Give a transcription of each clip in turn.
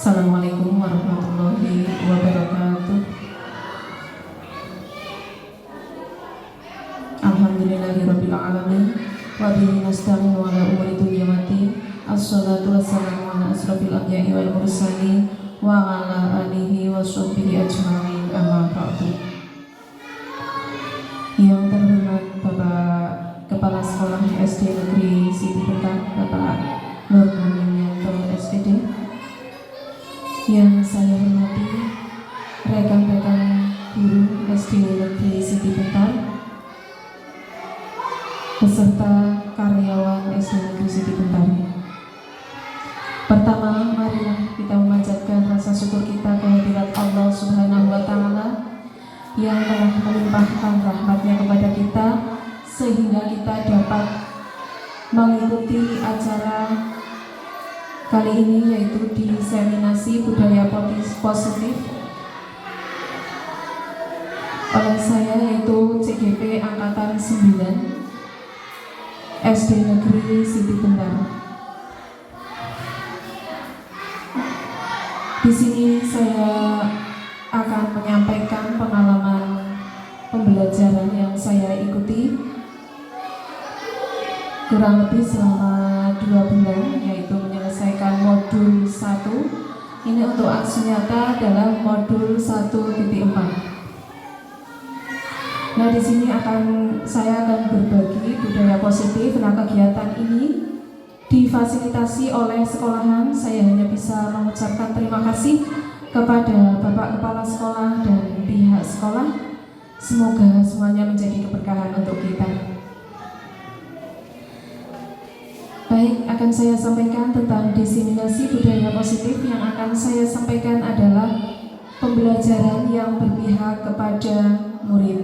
Assalamualaikum warahmatullahi wabarakatuh. Alhamdulillahirabbil alamin wa bihi nasta'in wa ala umuri dunya waddin. Assalatu wassalamu ala asrofil anbiya'i wal mursalin wa ala alihi wa sahbihi ajma'in, amma ba'du. Yang terhormat Bapak Kepala Sekolah SD Negeri Siti Bentar, Bapak Nur Aminyanto SPD. Yang saya hormati rekan-rekan guru SD Negeri Siti Bentar beserta karyawan SD Negeri Siti Bentar. Pertama, marilah kita memanjatkan rasa syukur kita kehadirat Allah Subhanahu wa Ta'ala yang telah melimpahkan rahmatnya kepada kita sehingga kita dapat mengikuti acara kali ini, yaitu diseminasi budaya positif oleh saya, yaitu CGP Angkatan 9 SD Negeri Siti Bentar. Di sini saya akan menyampaikan pengalaman pembelajaran yang saya ikuti kurang lebih selama 2 bulan, yaitu menyelesaikan modul 1. Ini untuk aksi nyata adalah modul 1.4. Nah, di sini saya akan berbagi budaya positif. Nah, kegiatan ini difasilitasi oleh sekolahan. Saya hanya bisa mengucapkan terima kasih kepada Bapak Kepala Sekolah dan pihak sekolah. Semoga semuanya menjadi keberkahan untuk kita. Baik, akan saya sampaikan tentang diseminasi budaya positif. Yang akan saya sampaikan adalah pembelajaran yang berpihak kepada murid.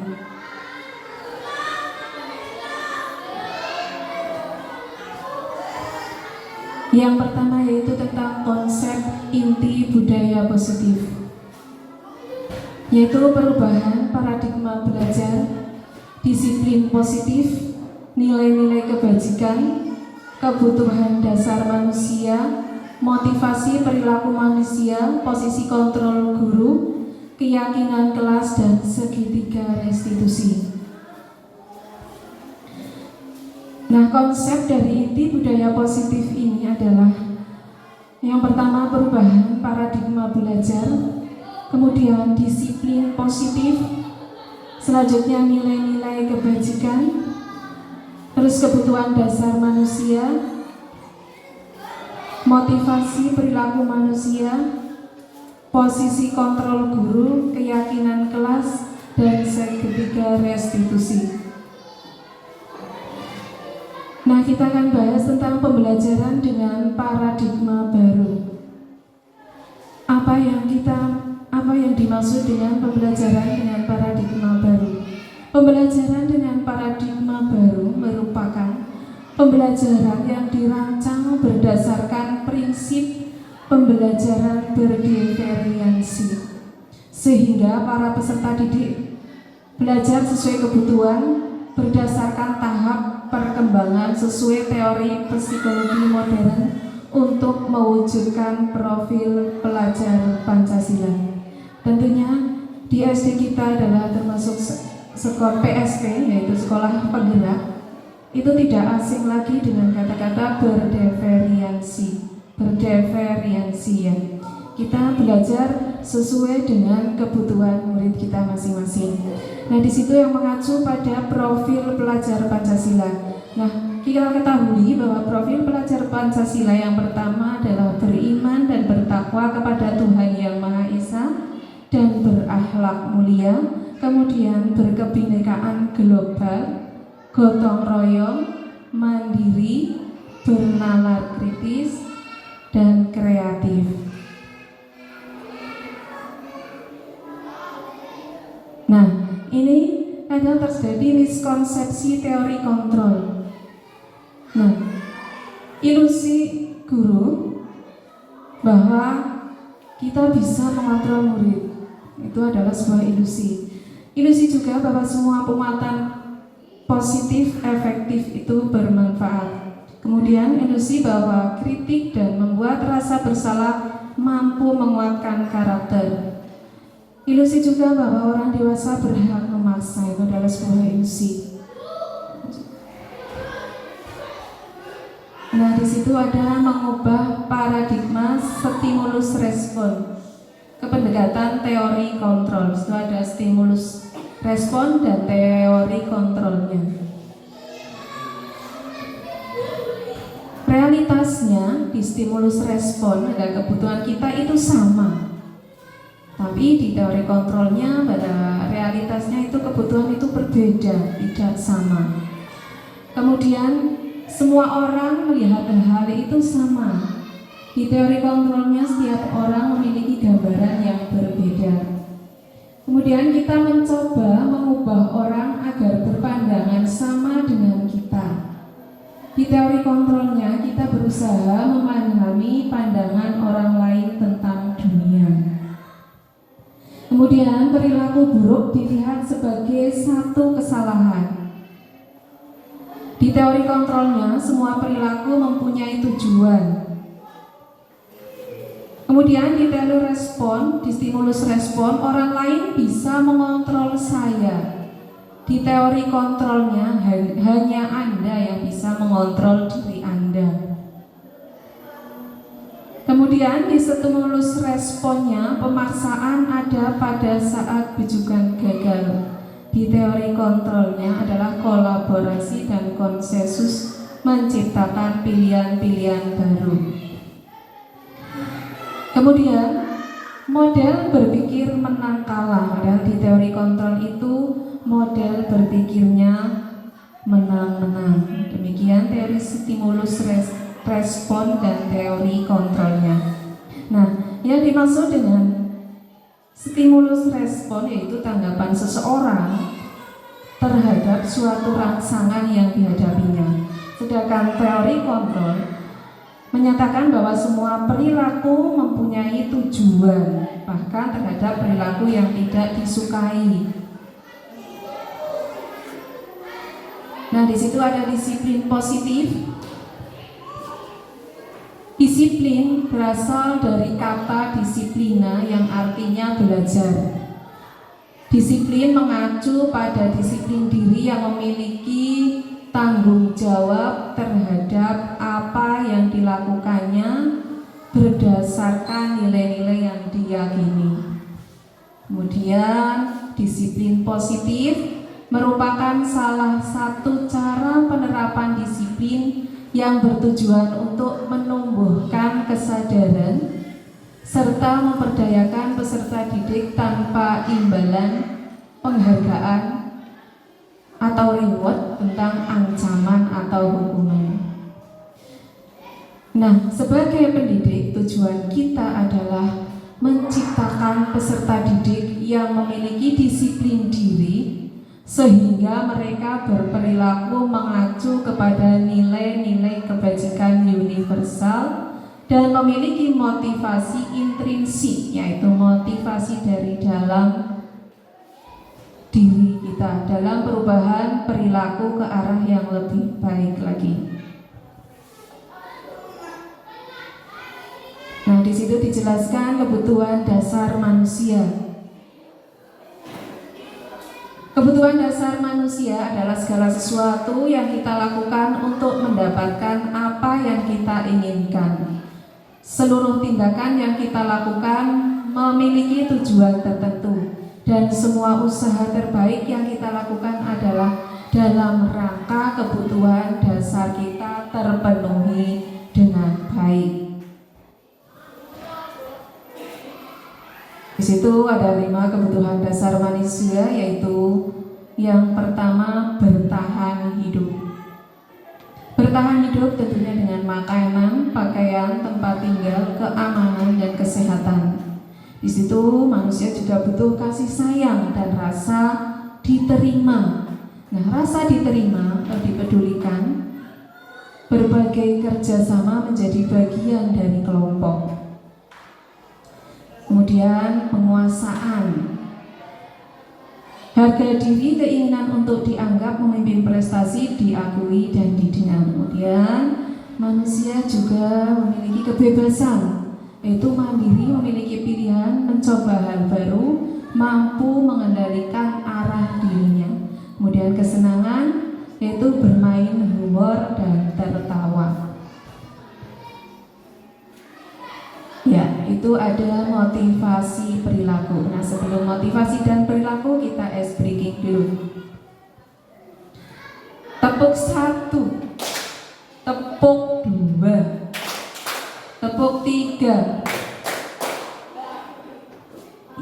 Yang pertama yaitu tentang konsep inti budaya positif, yaitu perubahan paradigma belajar, disiplin positif, nilai-nilai kebajikan, kebutuhan dasar manusia, motivasi perilaku manusia, posisi kontrol guru, keyakinan kelas, dan segitiga restitusi. Nah, konsep dari inti budaya positif ini adalah yang pertama perubahan paradigma belajar, kemudian disiplin positif, selanjutnya nilai-nilai kebajikan, terus kebutuhan dasar manusia, motivasi perilaku manusia, posisi kontrol guru, keyakinan kelas, dan segitiga restitusi. Nah, kita akan bahas tentang pembelajaran dengan paradigma baru. Apa yang dimaksud dengan pembelajaran dengan paradigma baru? Pembelajaran dengan paradigma baru merupakan pembelajaran yang dirancang berdasarkan prinsip pembelajaran berdifferensiasi, sehingga para peserta didik belajar sesuai kebutuhan berdasarkan tahap perkembangan sesuai teori psikologi modern untuk mewujudkan profil pelajar Pancasila. Tentunya di SD kita adalah termasuk sekolah PSP, yaitu sekolah penggerak. Itu tidak asing lagi dengan kata-kata berdifferensi ya. Kita belajar sesuai dengan kebutuhan murid kita masing-masing. Nah, di situ yang mengacu pada profil pelajar Pancasila. Nah, kita ketahui bahwa profil pelajar Pancasila yang pertama adalah beriman dan bertakwa kepada Tuhan Yang Maha Esa dan berakhlak mulia, kemudian berkebinekaan global, gotong royong, mandiri, bernalar kritis, dan kreatif. Nah, ini kadang terjadi miskonsepsi teori kontrol. Nah, ilusi guru bahwa kita bisa mengontrol murid itu adalah sebuah ilusi. Ilusi juga bahwa semua penguatan positif efektif itu bermanfaat. Kemudian ilusi bahwa kritik dan membuat rasa bersalah mampu menguatkan karakter. Ilusi juga bahwa orang dewasa berhak memaksa, itu adalah sebuah ilusi. Nah, di situ ada mengubah paradigma stimulus respon ke pendekatan teori kontrol. Itu ada stimulus respon dan teori kontrolnya. Realitasnya di stimulus respon ada kebutuhan kita itu sama, tapi di teori kontrolnya pada realitasnya itu kebutuhan itu berbeda, tidak sama. Kemudian semua orang melihat hal itu sama. Di teori kontrolnya setiap orang memiliki gambaran yang berbeda. Kemudian kita mencoba mengubah orang agar berpandangan sama dengan kita. Di teori kontrolnya kita berusaha memahami pandangan orang lain tentang dunia. Kemudian perilaku buruk dilihat sebagai satu kesalahan. Di teori kontrolnya semua perilaku mempunyai tujuan. Kemudian di teori respon, di stimulus respon, orang lain bisa mengontrol saya. Di teori kontrolnya hanya Anda yang bisa mengontrol diri Anda. Kemudian di stimulus responnya, pemaksaan ada pada saat bujukan gagal. Di teori kontrolnya adalah kolaborasi dan konsensus menciptakan pilihan-pilihan baru. Kemudian model berpikir menang kalah. Padahal di teori kontrol itu model berpikirnya menang-menang. Demikian teori stimulus respon dan teori kontrolnya. Nah, yang dimaksud dengan stimulus respon yaitu tanggapan seseorang terhadap suatu rangsangan yang dihadapinya. Sedangkan teori kontrol menyatakan bahwa semua perilaku mempunyai tujuan, bahkan terhadap perilaku yang tidak disukai. Nah, di situ ada disiplin positif. Disiplin berasal dari kata disiplina yang artinya belajar. Disiplin mengacu pada disiplin diri yang memiliki tanggung jawab terhadap apa yang dilakukannya berdasarkan nilai-nilai yang diyakini. Kemudian disiplin positif merupakan salah satu cara penerapan disiplin yang bertujuan untuk menumbuhkan kesadaran serta memperdayakan peserta didik tanpa imbalan, penghargaan atau reward tentang ancaman atau hukuman. Nah, sebagai pendidik, tujuan kita adalah menciptakan peserta didik yang memiliki disiplin diri sehingga mereka berperilaku mengacu kepada nilai-nilai kebajikan universal dan memiliki motivasi intrinsik, yaitu motivasi dari dalam diri kita dalam perubahan perilaku ke arah yang lebih baik lagi. Nah, di situ dijelaskan kebutuhan dasar manusia. Kebutuhan dasar manusia adalah segala sesuatu yang kita lakukan untuk mendapatkan apa yang kita inginkan. Seluruh tindakan yang kita lakukan memiliki tujuan tertentu, dan semua usaha terbaik yang kita lakukan adalah dalam rangka kebutuhan dasar kita terpenuhi dengan baik. Di situ ada 5 kebutuhan dasar manusia, yaitu yang pertama bertahan hidup. Bertahan hidup tentunya dengan makanan, pakaian, tempat tinggal, keamanan, dan kesehatan. Di situ manusia juga butuh kasih sayang dan rasa diterima. Nah, rasa diterima atau dipedulikan, berbagai kerjasama menjadi bagian dari kelompok. Kemudian penguasaan, harga diri, keinginan untuk dianggap memimpin prestasi, diakui dan didengar. Kemudian manusia juga memiliki kebebasan, yaitu mandiri, memiliki pilihan, mencoba hal baru, mampu mengendalikan arah dirinya. Kemudian kesenangan, yaitu bermain humor dan tertawa. Ya, itu ada motivasi perilaku. Nah, sebelum motivasi dan perilaku, kita ice breaking dulu. Tepuk 1, tepuk 2, tepuk 3.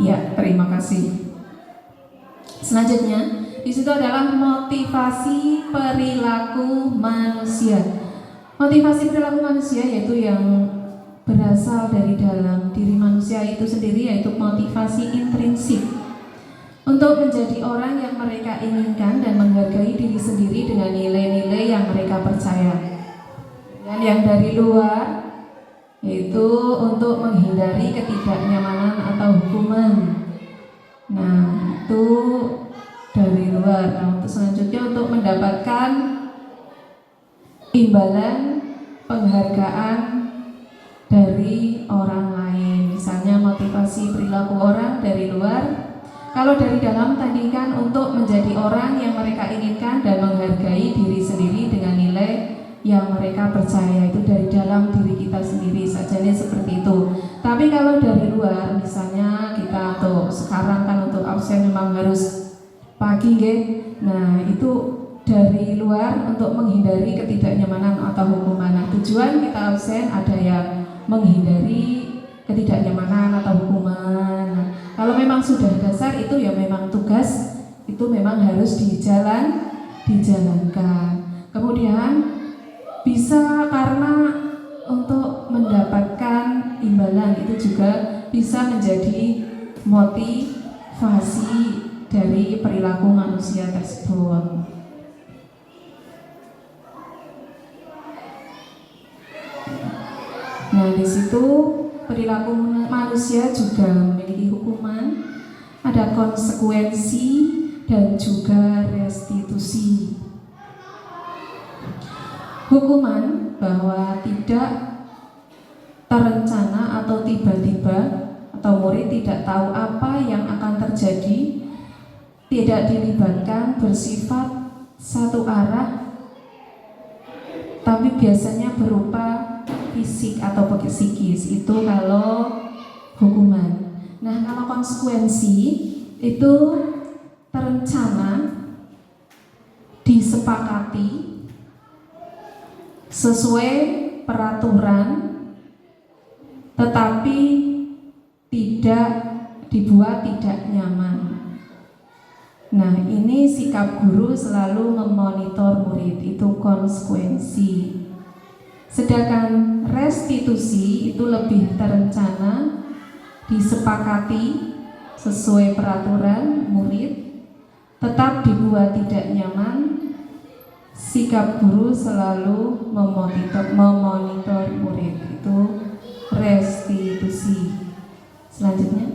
Ya, terima kasih. Selanjutnya, di situ adalah motivasi perilaku manusia. Motivasi perilaku manusia yaitu yang berasal dari dalam diri manusia itu sendiri, yaitu motivasi intrinsik untuk menjadi orang yang mereka inginkan dan menghargai diri sendiri dengan nilai-nilai yang mereka percaya. Dan yang dari luar yaitu untuk menghindari ketidaknyamanan atau hukuman. Nah, itu dari luar. Nah, untuk selanjutnya untuk mendapatkan imbalan penghargaan dari orang lain. Misalnya motivasi perilaku orang dari luar. Kalau dari dalam tadi kan untuk menjadi orang yang mereka inginkan dan menghargai diri sendiri dengan nilai yang mereka percaya, itu dari dalam diri kita sendiri sajanya seperti itu. Tapi kalau dari luar, misalnya kita tuh sekarang kan untuk absen memang harus pagi, nah itu dari luar untuk menghindari ketidaknyamanan atau hukuman. Nah, tujuan kita absen ada yang menghindari ketidaknyamanan atau hukuman. Nah, kalau memang sudah dasar itu ya memang tugas itu memang harus dijalankan. Kemudian bisa karena untuk mendapatkan imbalan itu juga bisa menjadi motivasi dari perilaku manusia tersebut. Nah, di situ perilaku manusia juga memiliki hukuman, ada konsekuensi dan juga restitusi. Hukuman bahwa tidak terencana atau tiba-tiba atau murid tidak tahu apa yang akan terjadi, tidak dilibatkan, bersifat satu arah, tapi biasanya berupa fisik atau psikis. Itu kalau hukuman. Nah, kalau konsekuensi itu terencana, disepakati, sesuai peraturan, tetapi tidak dibuat tidak nyaman. Nah, ini sikap guru selalu memonitor murid, itu konsekuensi. Sedangkan restitusi itu lebih terencana, disepakati sesuai peraturan murid, tetap dibuat tidak nyaman. Sikap guru selalu memonitor murid, itu restitusi. Selanjutnya,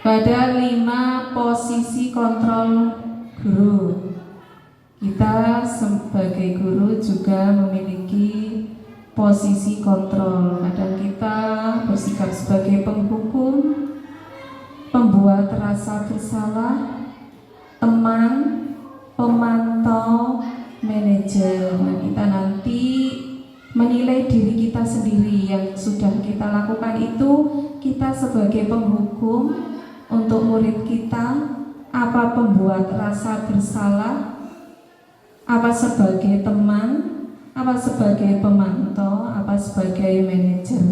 pada 5 posisi kontrol guru, kita sebagai guru juga memiliki posisi kontrol. Kadang kita bersikap sebagai penghukum, pembuat rasa bersalah, teman, pemantau, manajer. Nah, kita nanti menilai diri kita sendiri yang sudah kita lakukan itu. Kita sebagai penghukum untuk murid kita, apa pembuat rasa bersalah, apa sebagai teman, apa sebagai pemantau, apa sebagai manajer.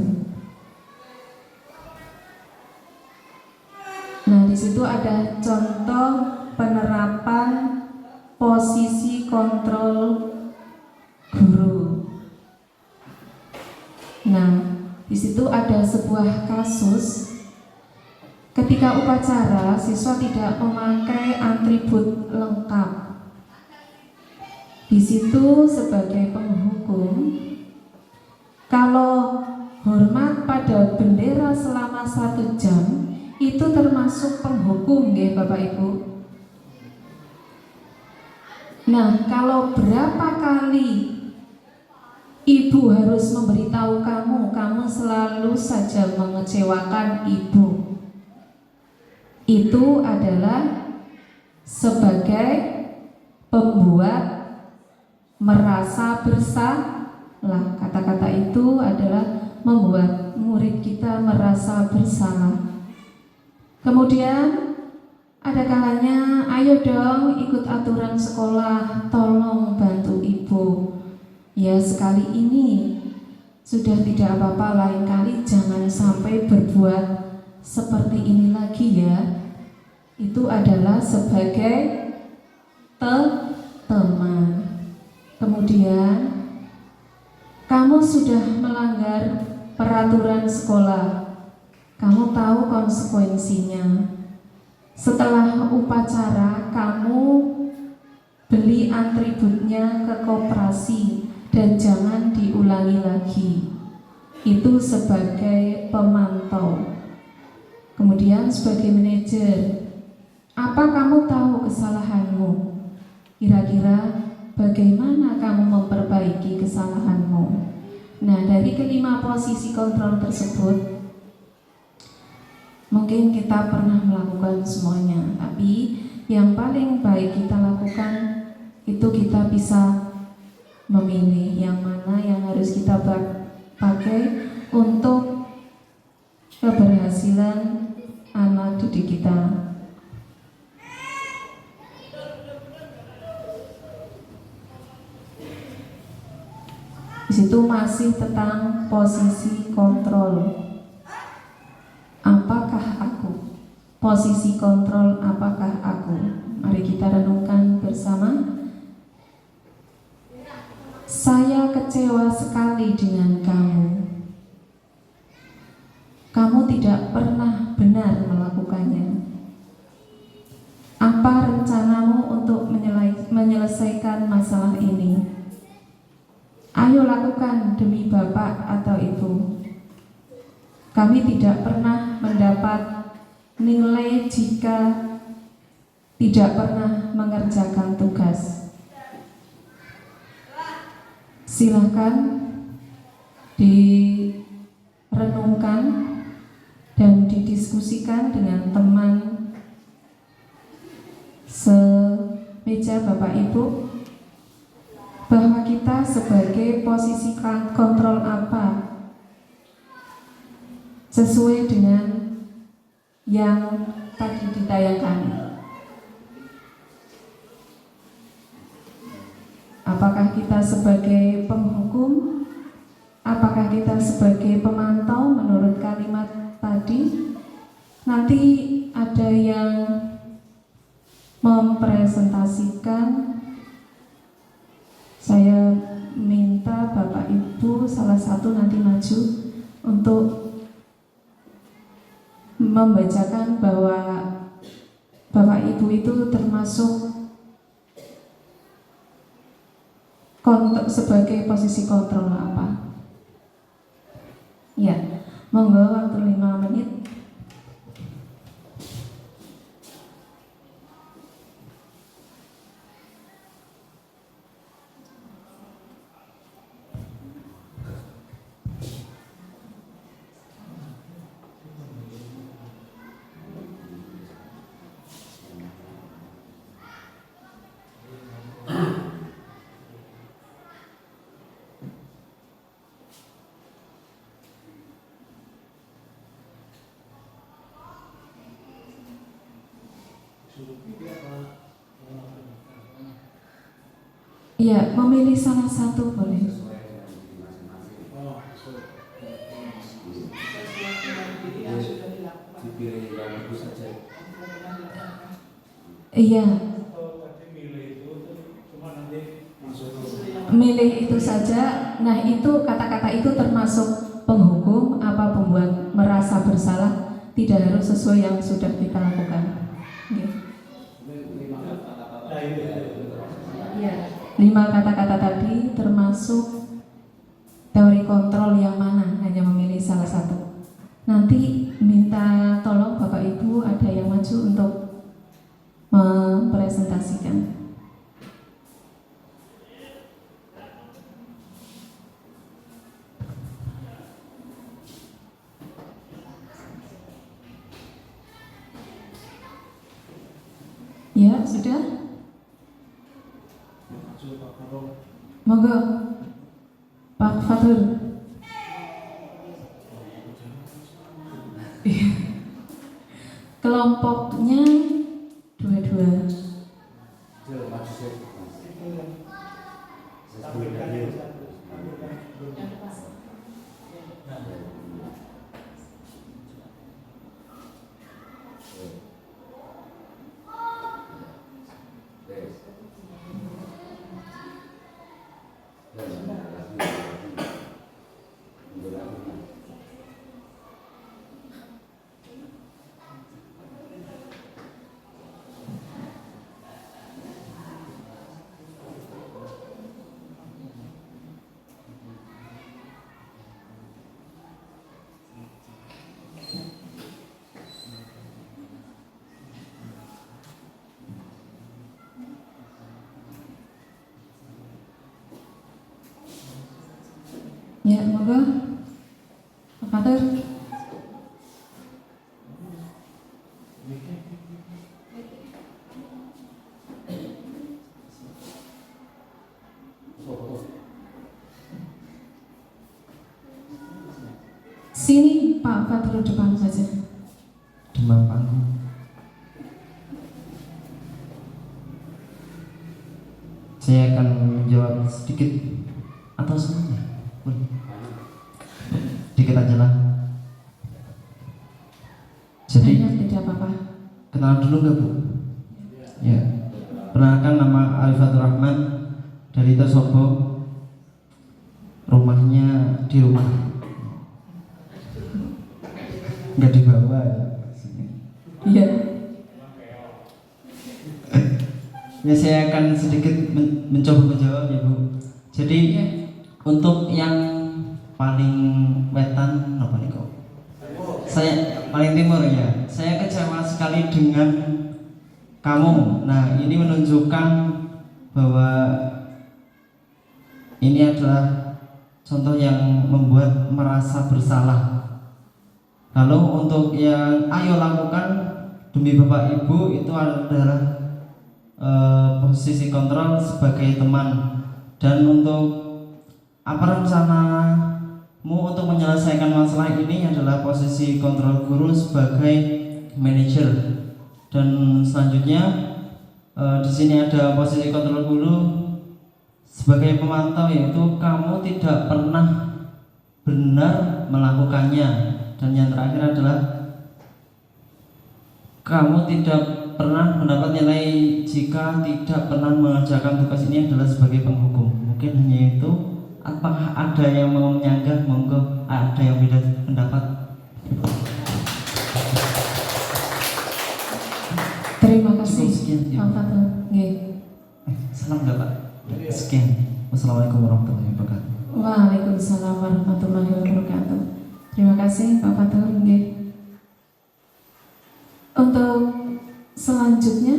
Nah, di situ ada contoh penerapan posisi kontrol guru. Nah, di situ ada sebuah kasus ketika upacara siswa tidak memakai atribut lengkap. Di situ sebagai penghukum, kalau hormat pada bendera selama 1 jam itu termasuk penghukum, ya Bapak Ibu. Nah, kalau berapa kali Ibu harus memberitahu kamu, kamu selalu saja mengecewakan ibu. Itu adalah sebagai pembuat merasa bersalah. Kata-kata itu adalah membuat murid kita merasa bersalah. Kemudian ada kalanya, ayo dong ikut aturan sekolah, tolong bantu ibu. Ya sekali ini sudah tidak apa-apa, lain kali jangan sampai berbuat seperti ini lagi ya. Itu adalah sebagai teman. Kemudian kamu sudah melanggar peraturan sekolah, kamu tahu konsekuensinya. Setelah upacara kamu beli atributnya ke koperasi dan jangan diulangi lagi. Itu sebagai pemantau. Kemudian sebagai manajer, apa kamu tahu kesalahanmu? Kira-kira bagaimana kamu memperbaiki kesalahanmu? Nah, dari kelima posisi kontrol tersebut, mungkin kita pernah melakukan semuanya, tapi yang paling baik kita lakukan itu kita bisa memilih yang mana yang harus kita pakai untuk keberhasilan anak didik kita. Di situ masih tentang posisi kontrol. Apakah aku? Posisi kontrol apakah aku? Mari kita renungkan bersama. Saya kecewa sekali dengan kamu. Kamu tidak pernah benar melakukannya. Apa rencanamu untuk menyelesaikan masalah ini? Ayo lakukan demi Bapak atau Ibu. Kami tidak pernah mendapat nilai jika tidak pernah mengerjakan tugas. Silakan direnungkan dan didiskusikan dengan teman semeja Bapak Ibu, bahwa kita sebagai posisi kontrol apa sesuai dengan yang tadi ditayangkan. Apakah kita sebagai penghukum? Apakah kita sebagai pemantau menurut kalimat tadi? Nanti ada yang mempresentasikan. Saya minta Bapak Ibu salah satu nanti maju untuk membacakan bahwa Bapak Ibu itu termasuk sebagai posisi kontrol apa? Ya, monggo waktu 5 menit. Iya, memilih salah satu boleh. Iya. Milih itu saja. Nah, itu kata-kata itu termasuk penghukum apa pembuat merasa bersalah, tidak harus sesuai yang sudah kita lakukan. Ya. 5 kata-kata tadi termasuk teori kontrol yang mana, hanya memilih salah satu. Nanti minta tolong Bapak Ibu ada yang maju untuk mempresentasikan. Ya, sudah. Monggo, Pak Fatur. Kelompoknya dua-dua. Ya, monggo, Pak Fatur. Sini Pak Fatur depan saja. Demam panggung. Saya akan menjawab sedikit atau semuanya. Sedikit aja lah. Jadi tidak apa-apa. kenal dulu nggak Bu? Ya. Perkenalkan, nama Arifatul Rahman dari Tosobo. Rumahnya di rumah. Nggak di bawah ya. Iya. Ya, saya akan sedikit mencoba menjawab ya Bu. Jadi Ya. untuk yang paling wetan apa nih kok? Saya paling timur ya. Saya kecewa sekali dengan kamu. Nah, ini menunjukkan bahwa ini adalah contoh yang membuat merasa bersalah. Lalu untuk yang ayo lakukan demi Bapak Ibu itu adalah posisi kontrol sebagai teman, dan untuk apa rencanamu untuk menyelesaikan masalah ini adalah posisi kontrol guru sebagai manajer. Dan selanjutnya di sini ada posisi kontrol guru sebagai pemantau, yaitu kamu tidak pernah benar melakukannya. Dan yang terakhir adalah kamu tidak pernah mendapat nilai jika tidak pernah mengerjakan tugas ini adalah sebagai penghukum. Mungkin hanya itu. Apakah ada yang mau menyanggah? Monggo. Ada yang beda pendapat? Terima kasih. Sekian, ya. Pak Fatur. Nggih. Salam enggak Pak? Sekian. Wassalamualaikum warahmatullahi wabarakatuh. Waalaikumsalam warahmatullahi wabarakatuh. Terima kasih Pak Fatur. Nggih. Untuk selanjutnya,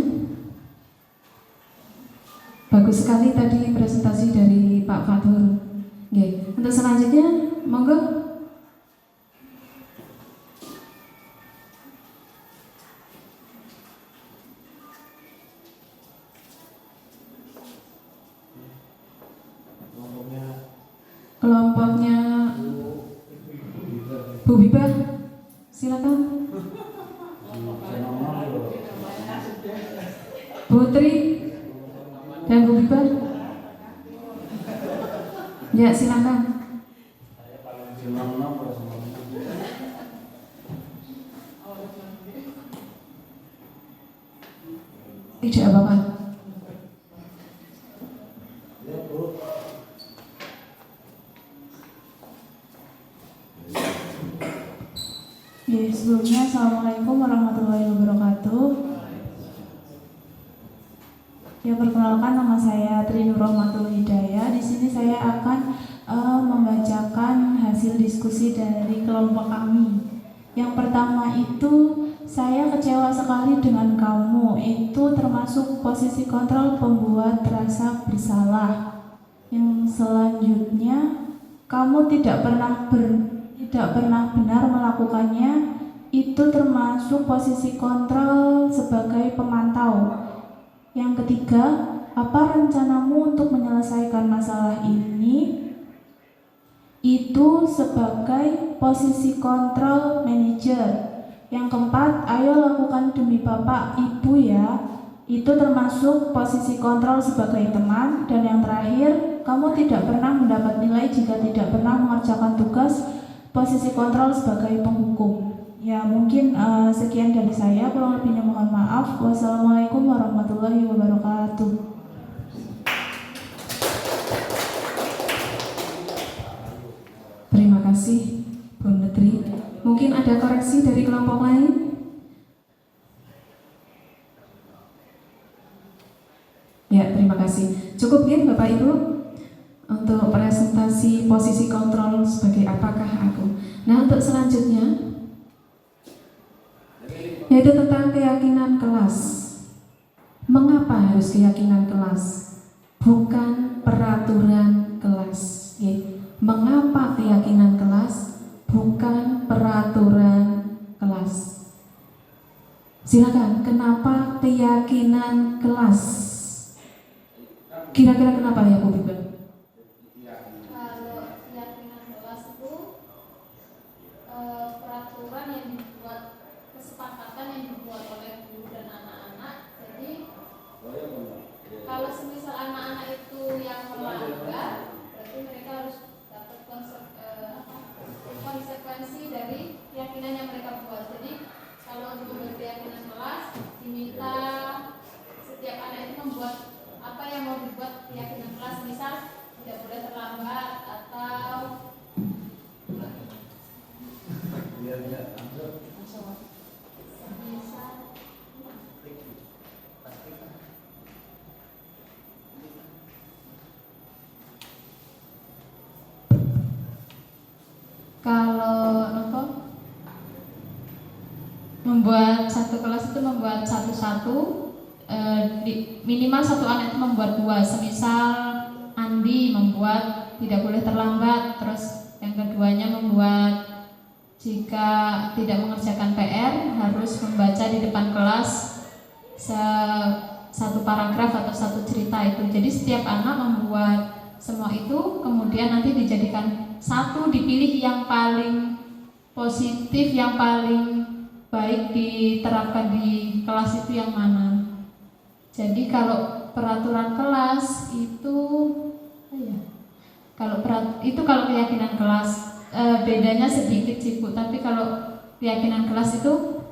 bagus sekali tadi presentasi dari Pak Fatur. Nggih. Untuk selanjutnya, monggo. Kelompoknya Bu Bibah, silakan. Putri dan Bu Bibah. Ya, silakan. Tidak apa-apa. Ya, sebelumnya Assalamualaikum warahmatullahi wabarakatuh. Ya, perkenalkan, nama saya Tri Nurrohmatul Hidayah. Di sini saya akan membacakan hasil diskusi dari kelompok kami. Yang pertama itu, saya kecewa sekali dengan kamu. Itu termasuk posisi kontrol pembuat rasa bersalah. Yang selanjutnya, kamu tidak pernah benar melakukannya. Itu termasuk posisi kontrol sebagai pemantau. Yang ketiga, apa rencanamu untuk menyelesaikan masalah ini? Itu sebagai posisi kontrol manager. Yang keempat, ayo lakukan demi Bapak Ibu ya. Itu termasuk posisi kontrol sebagai teman. Dan yang terakhir, kamu tidak pernah mendapat nilai jika tidak pernah mengerjakan tugas. Posisi kontrol sebagai penghukum. Ya mungkin sekian dari saya, kurang lebihnya mohon maaf. Wassalamualaikum warahmatullahi wabarakatuh. Terima kasih Bu Netri. Mungkin ada koreksi dari kelompok lain? Ya, terima kasih. Cukup ya Bapak Ibu untuk presentasi posisi kontrol sebagai apakah aku. Nah, untuk selanjutnya yaitu tentang keyakinan kelas. Mengapa harus keyakinan kelas? Bukan peraturan kelas. Ya. Mengapa keyakinan kelas? Bukan peraturan kelas. Silakan, kenapa keyakinan kelas? Kira-kira kenapa ya Bu Biba? Kalau keyakinan kelas itu peraturan yang dibuat, kesepakatan yang dibuat oleh guru dan anak-anak. Jadi kalau semisal anak-anak itu yang melanggar, berarti mereka harus dapat konsekuensi dari keyakinan yang mereka buat. Jadi kalau untuk berkeyakinan kelas diminta setiap anak itu membuat apa yang mau dibuat keyakinan kelas, misal tidak boleh terlambat atau kalau membuat satu kelas itu membuat satu-satu, minimal satu anak itu membuat dua. Semisal Andi membuat tidak boleh terlambat, terus yang keduanya membuat jika tidak mengerjakan PR harus membaca di depan kelas satu paragraf atau satu cerita itu. Jadi setiap anak membuat semua itu, kemudian nanti dijadikan satu, dipilih yang paling positif, yang paling baik diterapkan di kelas itu yang mana. Jadi kalau peraturan kelas itu kalau keyakinan kelas bedanya sedikit sih Bu, tapi kalau keyakinan kelas itu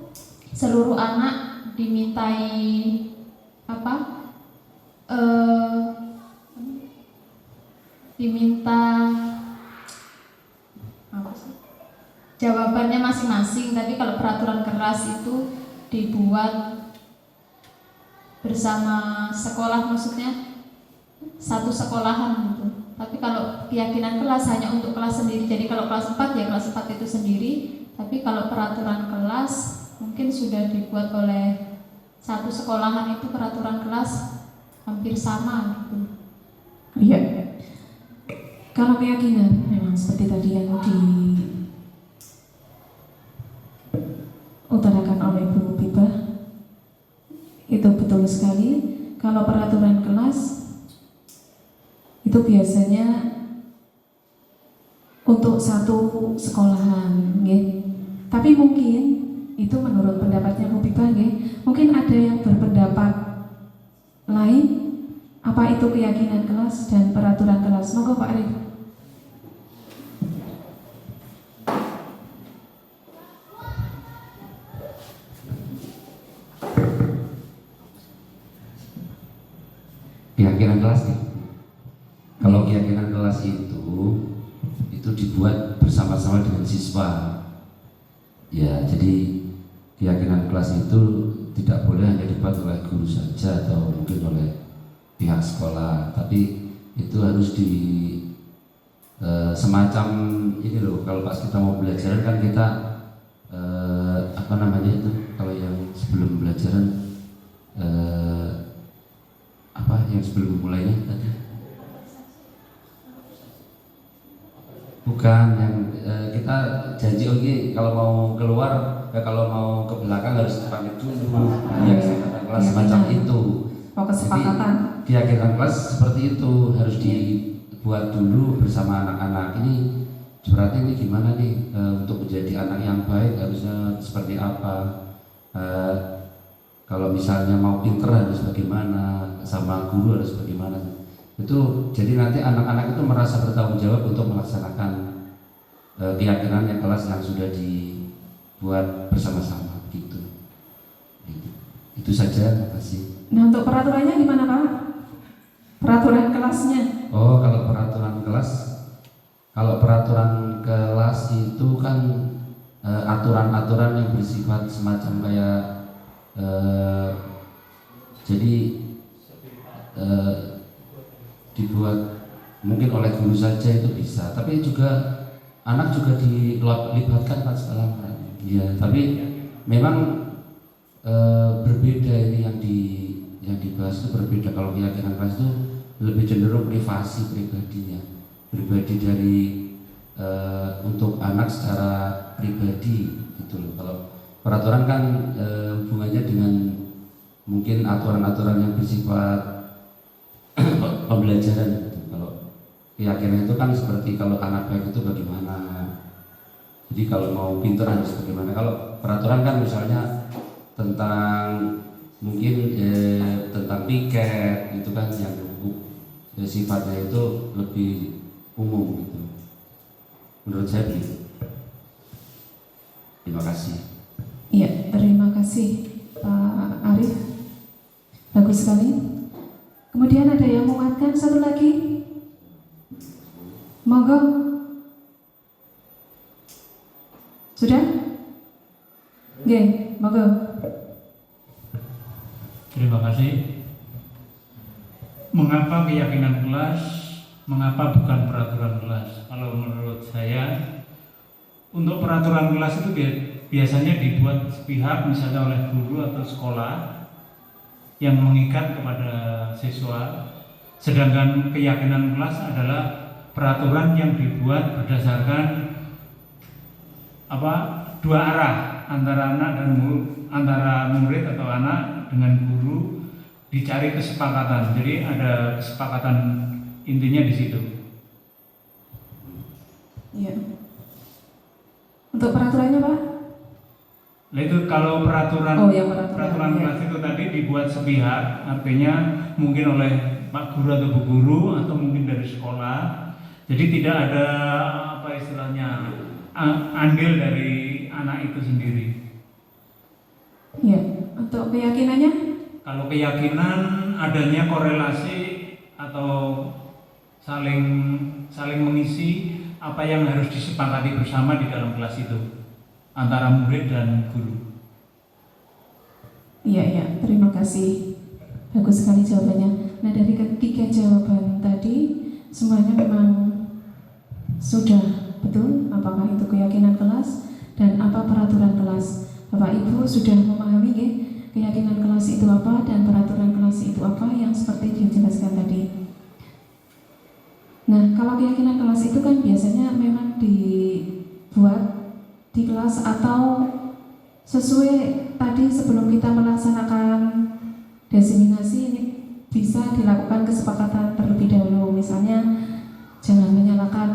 seluruh anak dimintai diminta jawabannya masing-masing. Tapi kalau peraturan kelas itu dibuat bersama sekolah, maksudnya satu sekolahan gitu. Tapi kalau keyakinan kelas hanya untuk kelas sendiri. Jadi kalau kelas 4 ya kelas 4 itu sendiri. Tapi kalau peraturan kelas mungkin sudah dibuat oleh satu sekolahan, itu peraturan kelas hampir sama gitu. Iya. Kalau keyakinan memang seperti tadi yang diutarakan oleh Bu Bibah, itu betul sekali. Kalau peraturan kelas itu biasanya untuk satu sekolahan, ya. Tapi mungkin itu menurut pendapatnya Bu Bibah, ya. Mungkin ada yang berpendapat lain. Apa itu keyakinan kelas dan peraturan kelas? Monggo Pak Arif. Keyakinan kelas nih. Kalau keyakinan kelas itu dibuat bersama-sama dengan siswa. Ya, jadi keyakinan kelas itu tidak boleh hanya dibuat oleh guru saja atau mungkin oleh pihak sekolah, tapi itu harus di semacam ini loh. Kalau pas kita mau belajar kan kita kalau yang sebelum belajaran yang sebelum mulainya tadi bukan yang kita janji kalau mau keluar kalau mau ke belakang harus pamit dulu, yang kelas semacam itu. kesepakatan. Jadi keyakinan kelas seperti itu harus dibuat dulu bersama anak-anak. Ini berarti ini gimana nih untuk menjadi anak yang baik harusnya seperti apa? Kalau misalnya mau pinter harus bagaimana, sama guru harus bagaimana. Itu jadi nanti anak-anak itu merasa bertanggung jawab untuk melaksanakan keyakinan yang kelas yang sudah dibuat bersama-sama gitu. Itu saja, terima kasih. Nah, untuk peraturannya gimana Pak? Peraturan kelasnya? Oh, kalau peraturan kelas itu kan aturan-aturan yang bersifat semacam kayak jadi dibuat mungkin oleh guru saja itu bisa, tapi juga anak juga dilibatkan kan sekarang. Ya, tapi memang berbeda ini yang dibahas itu berbeda. Kalau keyakinan kelas itu lebih cenderung privasi pribadi dari untuk anak secara pribadi gitu loh. Kalau peraturan kan hubungannya dengan mungkin aturan-aturan yang bersifat pembelajaran gitu. Kalau keyakinan itu kan seperti kalau anak baik itu bagaimana. Jadi kalau mau pintar harus bagaimana. Kalau peraturan kan misalnya tentang mungkin tentang piket itu kan yang sifatnya itu lebih umum gitu. Menurut saya begitu. Terima kasih. Iya, terima kasih Pak Arif. Bagus sekali. Kemudian ada yang menguatkan satu lagi? Monggo. Sudah? Oke, monggo. Terima kasih. Mengapa keyakinan kelas? Mengapa bukan peraturan kelas? Kalau menurut saya, untuk peraturan kelas itu biasanya dibuat sepihak, misalnya oleh guru atau sekolah yang mengikat kepada siswa. Sedangkan keyakinan kelas adalah peraturan yang dibuat berdasarkan dua arah antara anak dan antara murid atau anak dengan guru, dicari kesepakatan. Jadi ada kesepakatan intinya di situ. Iya. Untuk peraturannya Pak? Nah itu kalau peraturan peraturan kelas itu tadi dibuat sepihak, artinya mungkin oleh Pak Guru atau Bu Guru atau mungkin dari sekolah. Jadi tidak ada istilahnya andil dari anak itu sendiri. Iya. Untuk keyakinannya? Kalau keyakinan adanya korelasi atau saling mengisi apa yang harus disepakati bersama di dalam kelas itu antara murid dan guru. Iya, terima kasih. Bagus sekali jawabannya. Nah, dari ketiga jawaban tadi semuanya memang sudah betul, apakah itu keyakinan kelas dan apa peraturan kelas. Bapak Ibu sudah memahami ya, keyakinan kelas itu apa dan peraturan kelas itu apa yang seperti dijelaskan tadi. Nah, kalau keyakinan kelas itu kan biasanya memang dibuat di kelas atau sesuai tadi sebelum kita melaksanakan diseminasi ini bisa dilakukan kesepakatan terlebih dahulu. Misalnya jangan menyalakan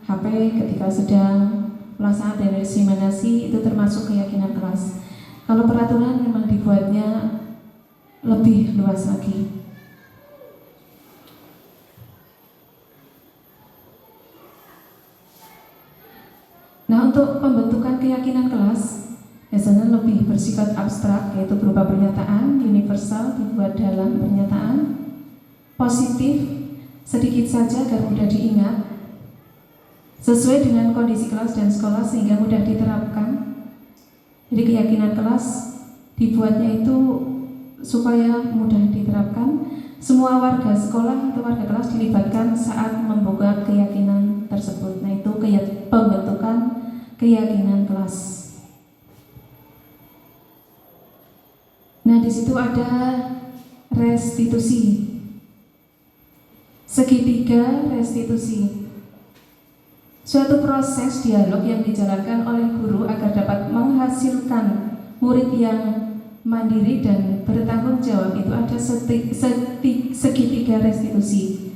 HP ketika sedang melaksanakan diseminasi, itu termasuk keyakinan kelas. Kalau peraturan memang dibuatnya lebih luas lagi. Nah, untuk pembentukan keyakinan kelas biasanya lebih bersifat abstrak, yaitu berupa pernyataan universal dibuat dalam pernyataan positif, sedikit saja agar mudah diingat, sesuai dengan kondisi kelas dan sekolah sehingga mudah diterapkan. Jadi keyakinan kelas dibuatnya itu supaya mudah diterapkan. Semua warga sekolah atau warga kelas dilibatkan saat membuka keyakinan tersebut. Nah, itu pembentukan keyakinan kelas. Nah, di situ ada restitusi, segitiga restitusi, suatu proses dialog yang dijalankan oleh guru agar dapat menghasilkan murid yang mandiri dan bertanggung jawab itu ada segitiga restitusi,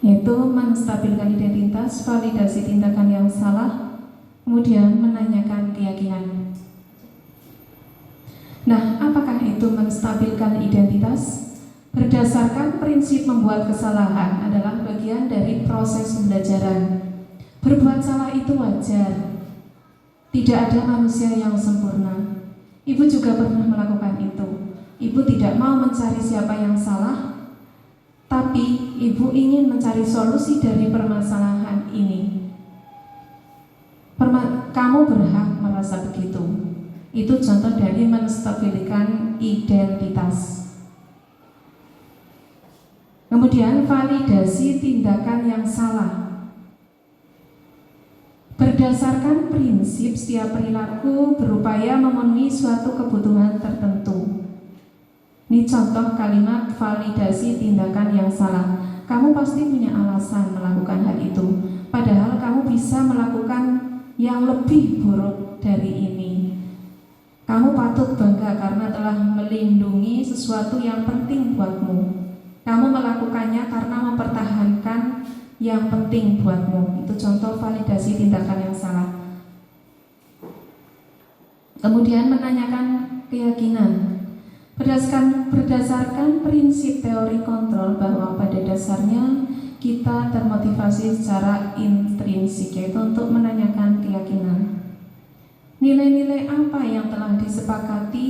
yaitu menstabilkan identitas, validasi tindakan yang salah, kemudian menanyakan keyakinan. Nah, apakah itu menstabilkan identitas? Berdasarkan prinsip membuat kesalahan adalah bagian dari proses pembelajaran. Berbuat salah itu wajar. Tidak ada manusia yang sempurna. Ibu juga pernah melakukan itu. Ibu tidak mau mencari siapa yang salah, tapi ibu ingin mencari solusi dari permasalahan ini. Kamu berhak merasa begitu. Itu contoh dari menstabilkan identitas. Kemudian validasi tindakan yang salah. Berdasarkan prinsip setiap perilaku berupaya memenuhi suatu kebutuhan tertentu. Ini contoh kalimat validasi tindakan yang salah. Kamu pasti punya alasan melakukan hal itu, padahal kamu bisa melakukan yang lebih buruk dari ini. Kamu patut bangga karena telah melindungi sesuatu yang penting buatmu. Kamu melakukannya karena mempertahankan yang penting buatmu. Itu contoh validasi tindakan yang salah. Kemudian menanyakan keyakinan. Berdasarkan prinsip teori kontrol bahwa pada dasarnya kita termotivasi secara intrinsik, yaitu untuk menanyakan keyakinan. Nilai-nilai apa yang telah disepakati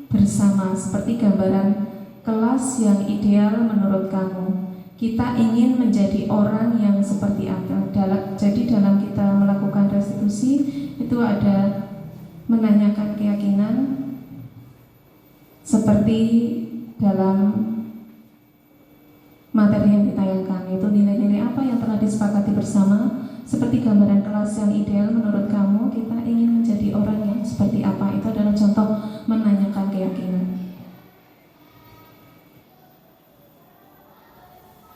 bersama, seperti gambaran kelas yang ideal menurut kamu. Kita ingin menjadi orang yang seperti apa? Jadi dalam kita melakukan restitusi itu ada menanyakan keyakinan, seperti dalam materi yang ditayangkan, itu nilai-nilai apa yang telah disepakati bersama, seperti gambaran kelas yang ideal menurut kamu. Kita ingin menjadi orang yang seperti apa? Itu adalah contoh menanyakan keyakinan.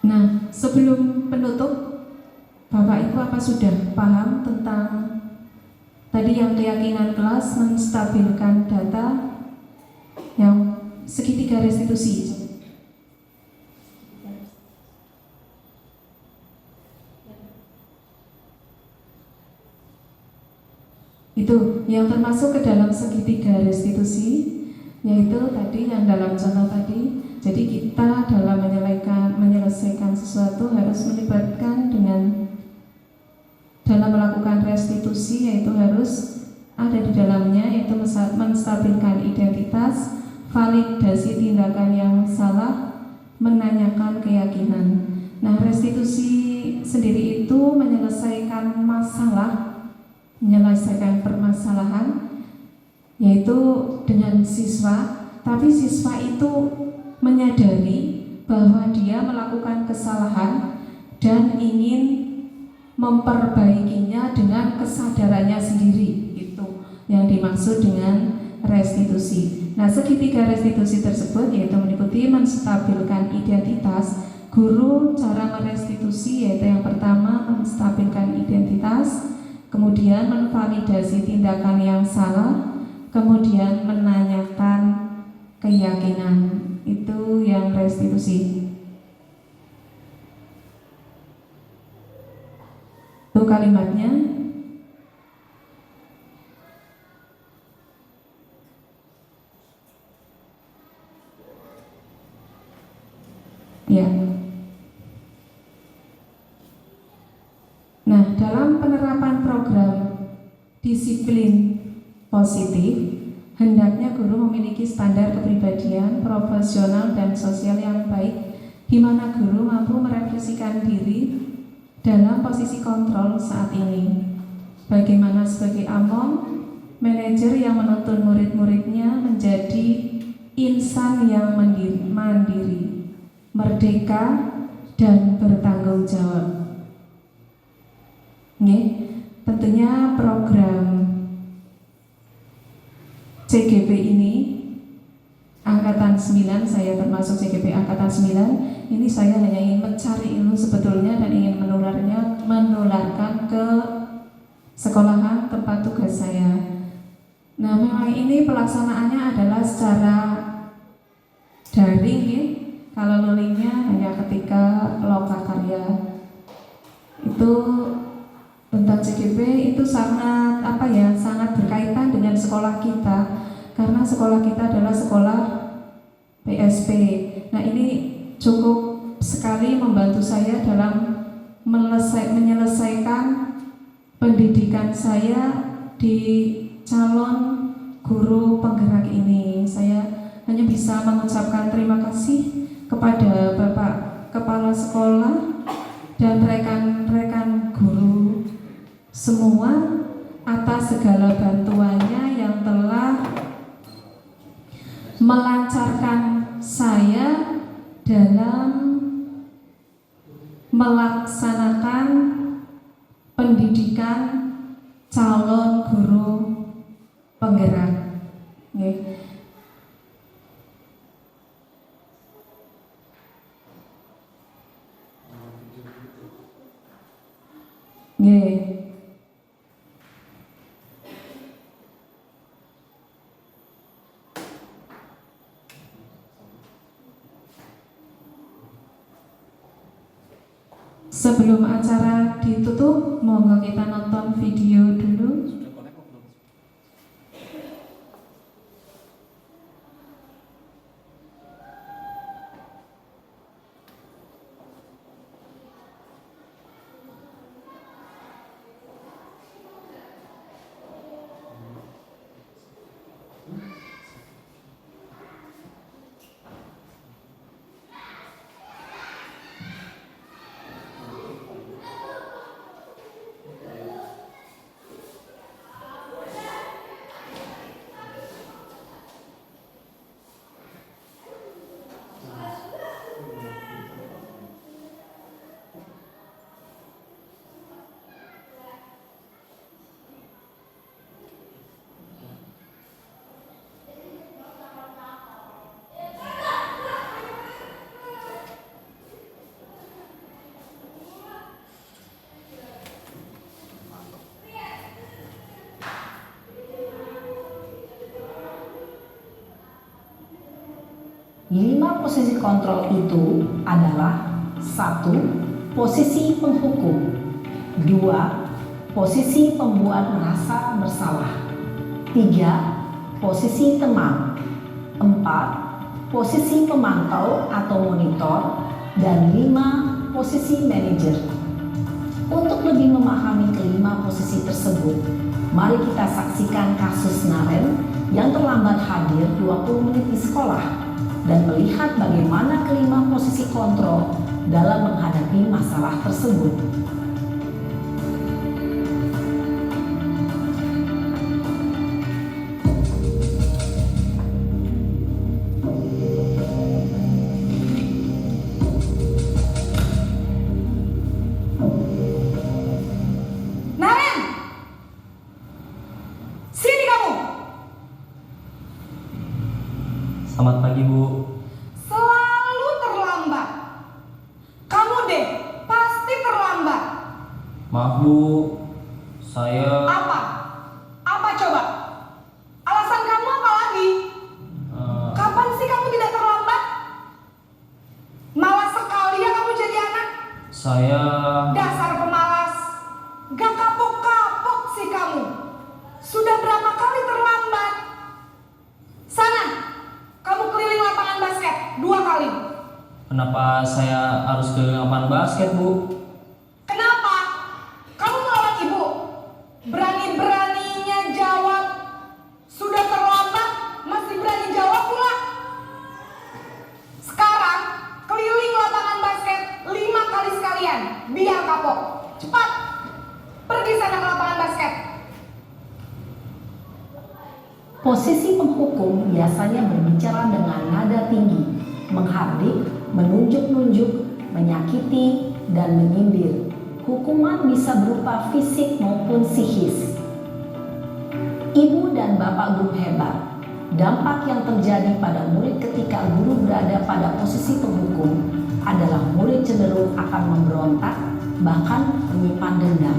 Nah, sebelum penutup, Bapak Ibu apa sudah paham tentang tadi yang keyakinan kelas, menstabilkan data, yang segitiga restitusi? Itu yang termasuk ke dalam segitiga restitusi, yaitu tadi yang dalam contoh tadi. Jadi kita dalam menyelesaikan sesuatu harus melibatkan dalam melakukan restitusi, yaitu harus ada di dalamnya, yaitu menstabilkan identitas, validasi tindakan yang salah, menanyakan keyakinan. Nah, restitusi sendiri itu menyelesaikan permasalahan, yaitu dengan siswa, tapi siswa itu menyadari bahwa dia melakukan kesalahan dan ingin memperbaikinya dengan kesadarannya sendiri. Itu yang dimaksud dengan restitusi. Nah, segitiga restitusi tersebut yaitu meliputi menstabilkan identitas. Guru cara merestitusi yaitu yang pertama menstabilkan identitas, kemudian menvalidasi tindakan yang salah, kemudian menanyakan keyakinan. Itu yang restitusi. Itu kalimatnya. Ya. Nah, dalam penerapan program disiplin positif, hendaknya guru memiliki standar kepribadian, profesional, dan sosial yang baik, di mana guru mampu merefleksikan diri dalam posisi kontrol saat ini. Bagaimana sebagai among, manajer yang menuntun murid-muridnya menjadi insan yang mandiri, merdeka, dan bertanggung jawab. Tentunya program CGP ini Angkatan 9, saya termasuk CGP Angkatan 9, ini saya hanya ingin mencari ilmu sebetulnya dan ingin menularkan ke sekolahan tempat tugas saya. Nah, memang ini pelaksanaannya adalah secara daring ya. Kalau lulingnya hanya ketika loka karya. Itu tentang CGP itu sangat sangat berkaitan dengan sekolah kita, karena sekolah kita adalah sekolah PSP. Nah, ini cukup sekali membantu saya dalam menyelesaikan pendidikan saya di calon guru penggerak ini. Saya hanya bisa mengucapkan terima kasih kepada Bapak Kepala Sekolah dan rekan-rekan guru semua atas segala bantuannya yang telah melancarkan saya dalam melaksanakan pendidikan calon guru penggerak. Nggih. Sebelum acara ditutup, monggo kita nonton video dulu. Lima posisi kontrol itu adalah: 1. Posisi penghukum, 2. Posisi pembuat merasa bersalah, 3. Posisi teman, 4. Posisi pemantau atau monitor, dan 5. Posisi manajer. Untuk lebih memahami kelima posisi tersebut, mari kita saksikan kasus Naren yang terlambat hadir 20 menit di sekolah dan melihat bagaimana kelima posisi kontrol dalam menghadapi masalah tersebut. Naren! Sini kamu! Selamat pagi, Bu. Selalu terlambat. Kamu deh, pasti terlambat. Maaf, Bu. Saya Apa? Apa coba? Alasan kamu apa lagi? Kapan sih kamu tidak terlambat? Malas sekali ya kamu jadi anak. saya Dasar pemalas. Gak kapok-kapok sih kamu. Sudah berapa kali terlambat? Sana, kamu keliling lapangan basket 2 kali. Kenapa saya harus ke lapangan basket, Bu? Kenapa? Kamu melawan ibu? Berani-beraninya jawab. Sudah terlambat, masih berani jawab pula. Sekarang, keliling lapangan basket 5 kali sekalian. Biar kapok. Cepat. Pergi sana ke lapangan basket. Posisi penghukum biasanya berbicara dengan nada tinggi, menghardik, menunjuk-nunjuk, menyakiti, dan menyindir. Hukuman bisa berupa fisik maupun psikis. Ibu dan bapak guru hebat. Dampak yang terjadi pada murid ketika guru berada pada posisi penghukum adalah murid cenderung akan memberontak, bahkan menyimpan dendam.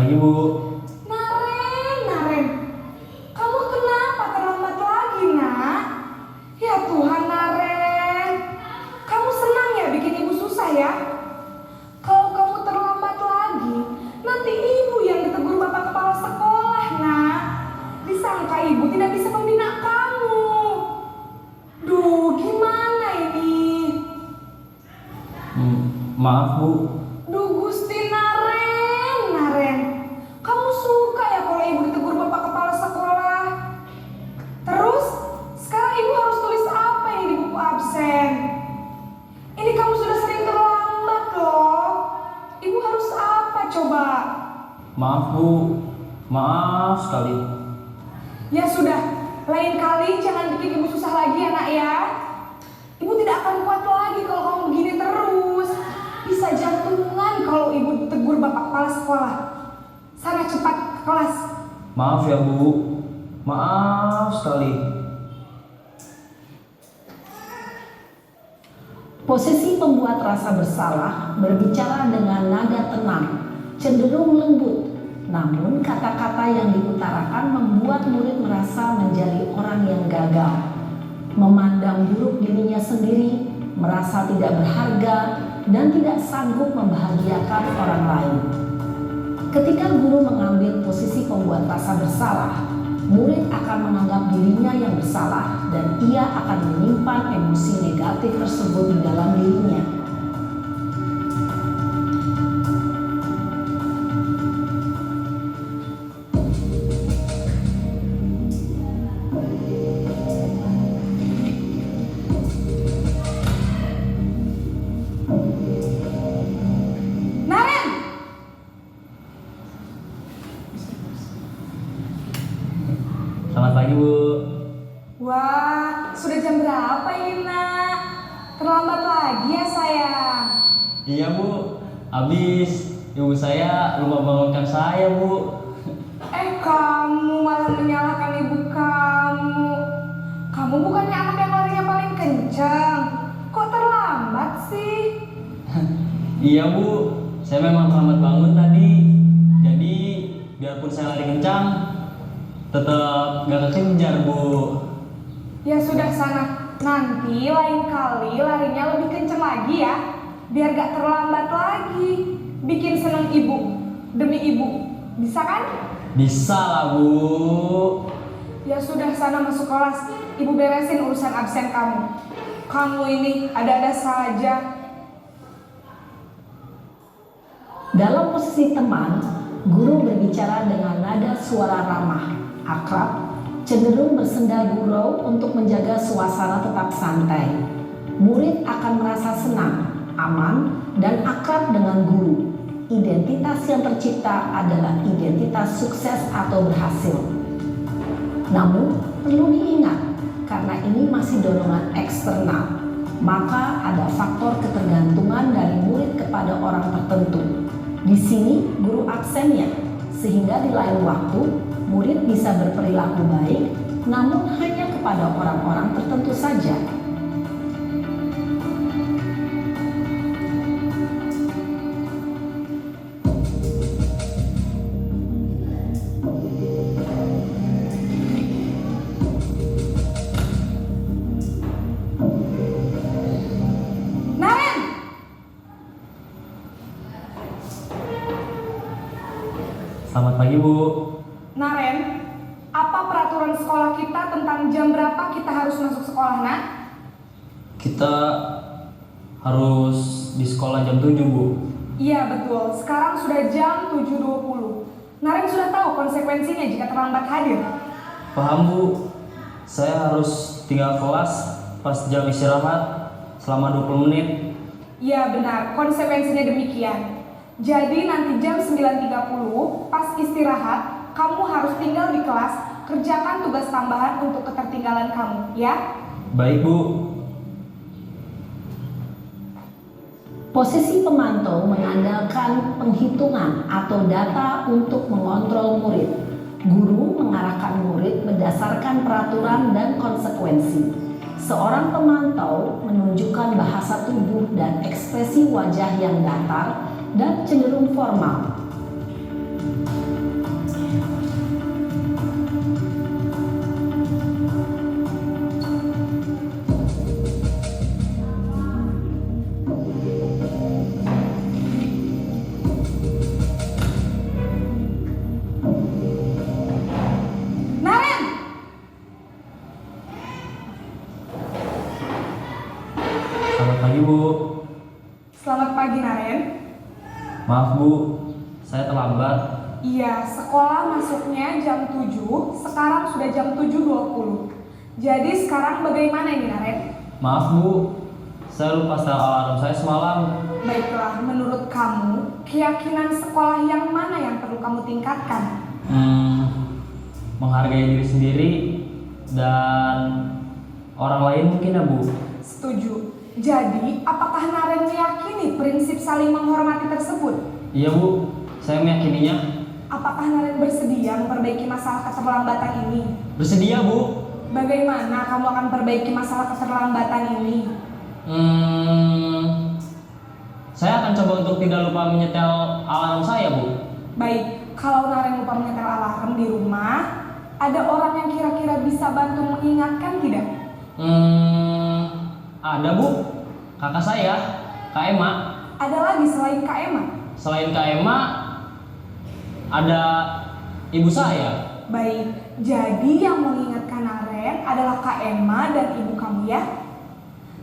pagi Bu. Naren, kamu kenapa terlambat lagi, nak? Ya Tuhan, Naren, kamu senang ya bikin ibu susah ya? Kalau kamu terlambat lagi, nanti ibu yang ditegur bapak kepala sekolah, nak. Disangka ibu tidak bisa membina kamu. Duh, gimana ini? Maaf Bu. Duh Gusti, Naren, kamu suka ya kalau ibu ditegur bapak kepala sekolah? Terus, sekarang ibu harus tulis apa ini di buku absen? Ini kamu sudah sering terlambat loh. Ibu harus apa coba? Maaf Bu. Maaf sekali. Ya sudah, lain kali jangan bikin ibu susah lagi ya nak ya. Ibu tidak akan kuat lagi kalau kamu begini terus. Bisa jantungan kalau ibu tegur bapak kepala sekolah. Sana cepat ke kelas. Maaf ya Bu. Maaf sekali. Posisi pembuat rasa bersalah berbicara dengan nada tenang, cenderung lembut. Namun kata-kata yang diutarakan membuat murid merasa menjadi orang yang gagal, memandang buruk dirinya sendiri, merasa tidak berharga, dan tidak sanggup membahagiakan orang lain. Ketika guru mengambil posisi pembuat rasa bersalah, murid akan menganggap dirinya yang bersalah dan ia akan menyimpan emosi negatif tersebut di dalam dirinya. Naren, Selamat pagi Bu. wah sudah jam berapa ini nak? Terlambat lagi ya sayang. Iya Bu. Habis ibu saya lupa bangunkan saya Bu. Kamu malah menyalahkan ibu kamu. Kamu bukannya anak yang larinya paling kencang. Kok terlambat sih? Iya Bu. Saya memang terlambat bangun tadi. Jadi biarpun saya lari kencang, tetap gak kekejar Bu. Ya sudah sana. Nanti lain kali larinya lebih kencang lagi ya. Biar gak terlambat lagi. Bikin seneng ibu. Demi ibu. Bisa kan? Bisa lah Bu. Ya sudah sana masuk kelas. Ibu beresin urusan absen kamu. Kamu ini ada-ada saja. Dalam posisi teman, guru berbicara dengan nada suara ramah, akrab, cenderung bersenda gurau untuk menjaga suasana tetap santai. Murid akan merasa senang, aman, dan akrab dengan guru. Identitas yang tercipta adalah identitas sukses atau berhasil. Namun, perlu diingat, karena ini masih dorongan eksternal, maka ada faktor ketergantungan dari murid kepada orang tertentu. Di sini guru absennya, sehingga di lain waktu murid bisa berperilaku baik, namun hanya kepada orang-orang tertentu saja. Naren, Selamat pagi Bu. Naren, apa peraturan sekolah kita tentang jam berapa kita harus masuk sekolah, nak? Kita harus di sekolah jam 7 Bu. Iya betul, sekarang sudah jam 7.20. Naren sudah tahu konsekuensinya jika terlambat hadir. Paham Bu. Saya harus tinggal kelas pas jam istirahat selama 20 menit. Iya benar, konsekuensinya demikian. Jadi nanti jam 9.30 pas istirahat, kamu harus tinggal di kelas, kerjakan tugas tambahan untuk ketertinggalan kamu, ya? Baik Bu. Posisi pemantau mengandalkan penghitungan atau data untuk mengontrol murid. Guru mengarahkan murid berdasarkan peraturan dan konsekuensi. Seorang pemantau menunjukkan bahasa tubuh dan ekspresi wajah yang datar dan cenderung formal. Selamat pagi, Bu. Selamat pagi, Naren. Maaf, Bu. Saya terlambat. Iya, sekolah masuknya jam 7, sekarang sudah jam 7.20. Jadi sekarang bagaimana ini, Naren? Maaf, Bu. Saya lupa setel alarm saya semalam. Baiklah, menurut kamu, keyakinan sekolah yang mana yang perlu kamu tingkatkan? Menghargai diri sendiri dan orang lain mungkin ya, Bu. Setuju. Jadi, apakah Naren meyakini prinsip saling menghormati tersebut? Iya, Bu. Saya meyakininya. Apakah Naren bersedia memperbaiki masalah keterlambatan ini? Bersedia, Bu. Bagaimana kamu akan perbaiki masalah keterlambatan ini? Saya akan coba untuk tidak lupa menyetel alarm saya, Bu. Baik, kalau Naren lupa menyetel alarm di rumah, ada orang yang kira-kira bisa bantu mengingatkan tidak? Ada, Bu. Kakak saya, Kak Emma. Ada lagi selain Kak Emma? Selain Kak Emma, ada ibu saya. Baik, jadi yang mengingatkan Naren adalah Kak Emma dan ibu kamu ya?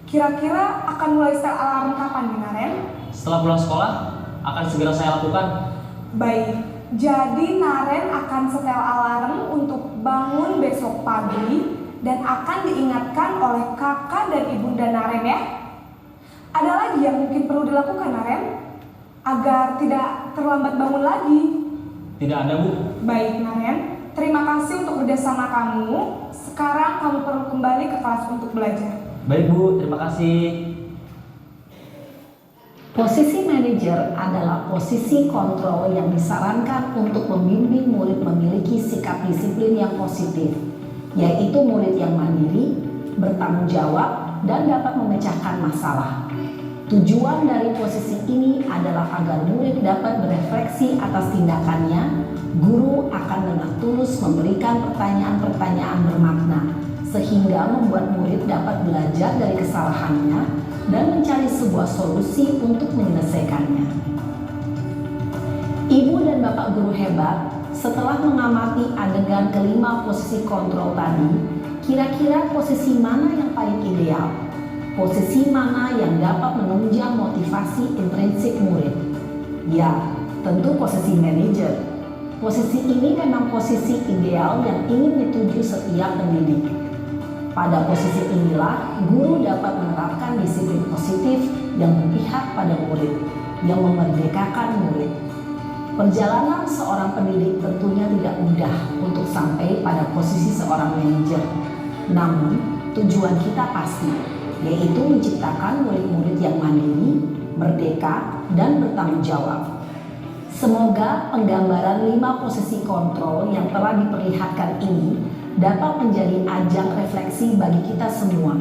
Kira-kira akan mulai setel alarm kapan nih, Naren? Setelah pulang sekolah, akan segera saya lakukan. Baik, jadi Naren akan setel alarm untuk bangun besok pagi dan akan diingatkan oleh kakak dan ibunda Naren ya. Ada lagi yang mungkin perlu dilakukan, Naren, agar tidak terlambat bangun lagi? Tidak ada, Bu. Baik, Naren, terima kasih untuk kerjasama kamu. Sekarang kamu perlu kembali ke kelas untuk belajar. Baik, Bu. Terima kasih. Posisi manajer adalah posisi kontrol yang disarankan untuk membimbing murid memiliki sikap disiplin yang positif, yaitu murid yang mandiri, bertanggung jawab, dan dapat memecahkan masalah. Tujuan dari posisi ini adalah agar murid dapat berefleksi atas tindakannya. Guru akan dengan tulus memberikan pertanyaan-pertanyaan bermakna, sehingga membuat murid dapat belajar dari kesalahannya dan mencari sebuah solusi untuk menyelesaikannya. Ibu dan Bapak guru hebat, setelah mengamati adegan kelima posisi kontrol tadi, kira-kira posisi mana yang paling ideal? Posisi mana yang dapat menunjang motivasi intrinsik murid? Ya, tentu posisi manajer. Posisi ini memang posisi ideal yang ingin dituju setiap pendidik. Pada posisi inilah, guru dapat menerapkan disiplin positif yang berpihak pada murid, yang memerdekakan murid. Perjalanan seorang pendidik tentunya tidak mudah untuk sampai pada posisi seorang manajer. Namun, tujuan kita pasti, yaitu menciptakan murid-murid yang mandiri, merdeka, dan bertanggung jawab. Semoga penggambaran 5 posisi kontrol yang telah diperlihatkan ini dapat menjadi ajang refleksi bagi kita semua,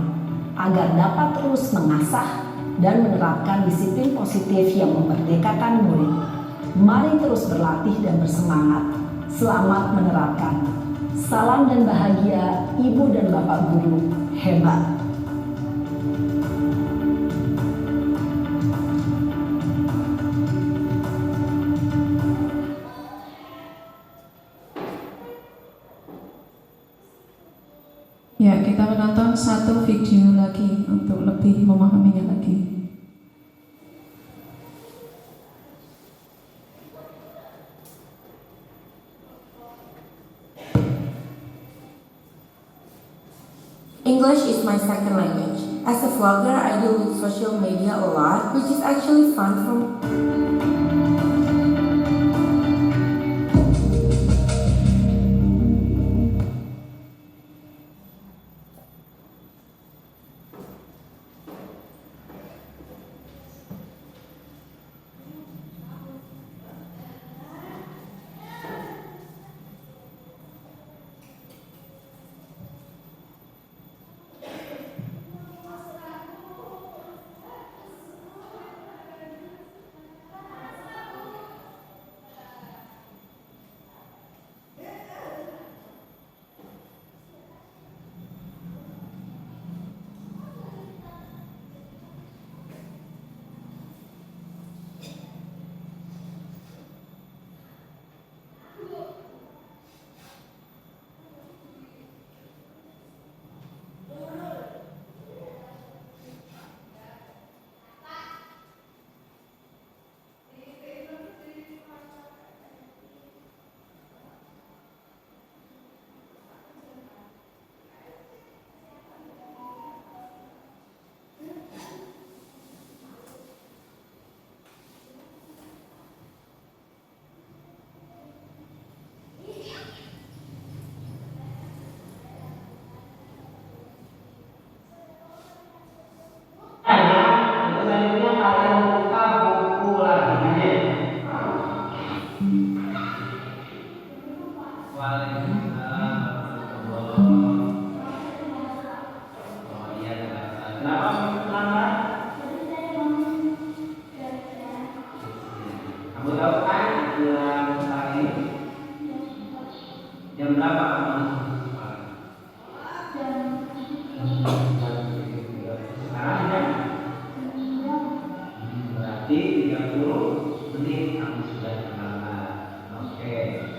agar dapat terus mengasah dan menerapkan disiplin positif yang memerdekakan murid. Mari terus berlatih dan bersemangat. Selamat menerapkan. Salam dan bahagia Ibu dan Bapak guru hebat. Ya, kita menonton satu video lagi untuk lebih memahaminya lagi. English is my second language. As a vlogger, I deal with social media a lot, which is actually fun for me. Berarti 30 menit kamu sudah terlambat. Oke.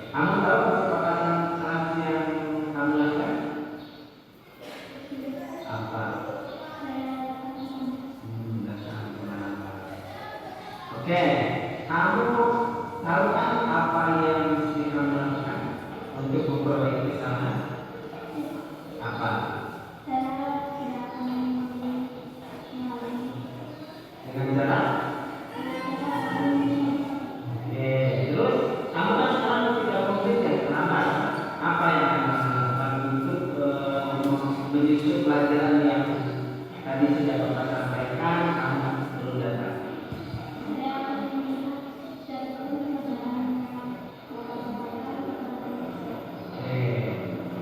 Kamu tahu kesepakatan kelas yang kamu lakukan? Apa? Oke, kamu tahu kan apa yang mesti kamu lakukan untuk memperbaiki kesalahan? Apa? Dengan cara? Oke, terus kamu kan sekarang tidak konkret ya, kenapa? Apa yang kamu lakukan untuk menyusun pelajaran yang tadi sudah Bapak sampaikan, kamu perlu datang?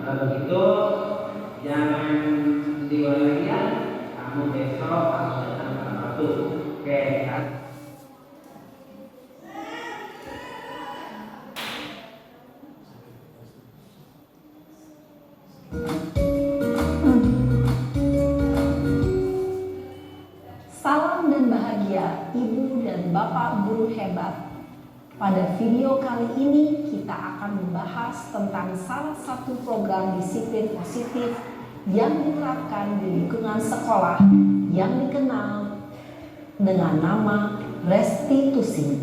Kalau begitu jangan diulang lagi ya. Kamu besok harus datang pada waktu. Oke, kan? Salam dan bahagia Ibu dan Bapak guru hebat. Pada video kali ini kita akan membahas tentang salah satu program disiplin positif yang diterapkan di lingkungan sekolah yang dikenal dengan nama restitusi.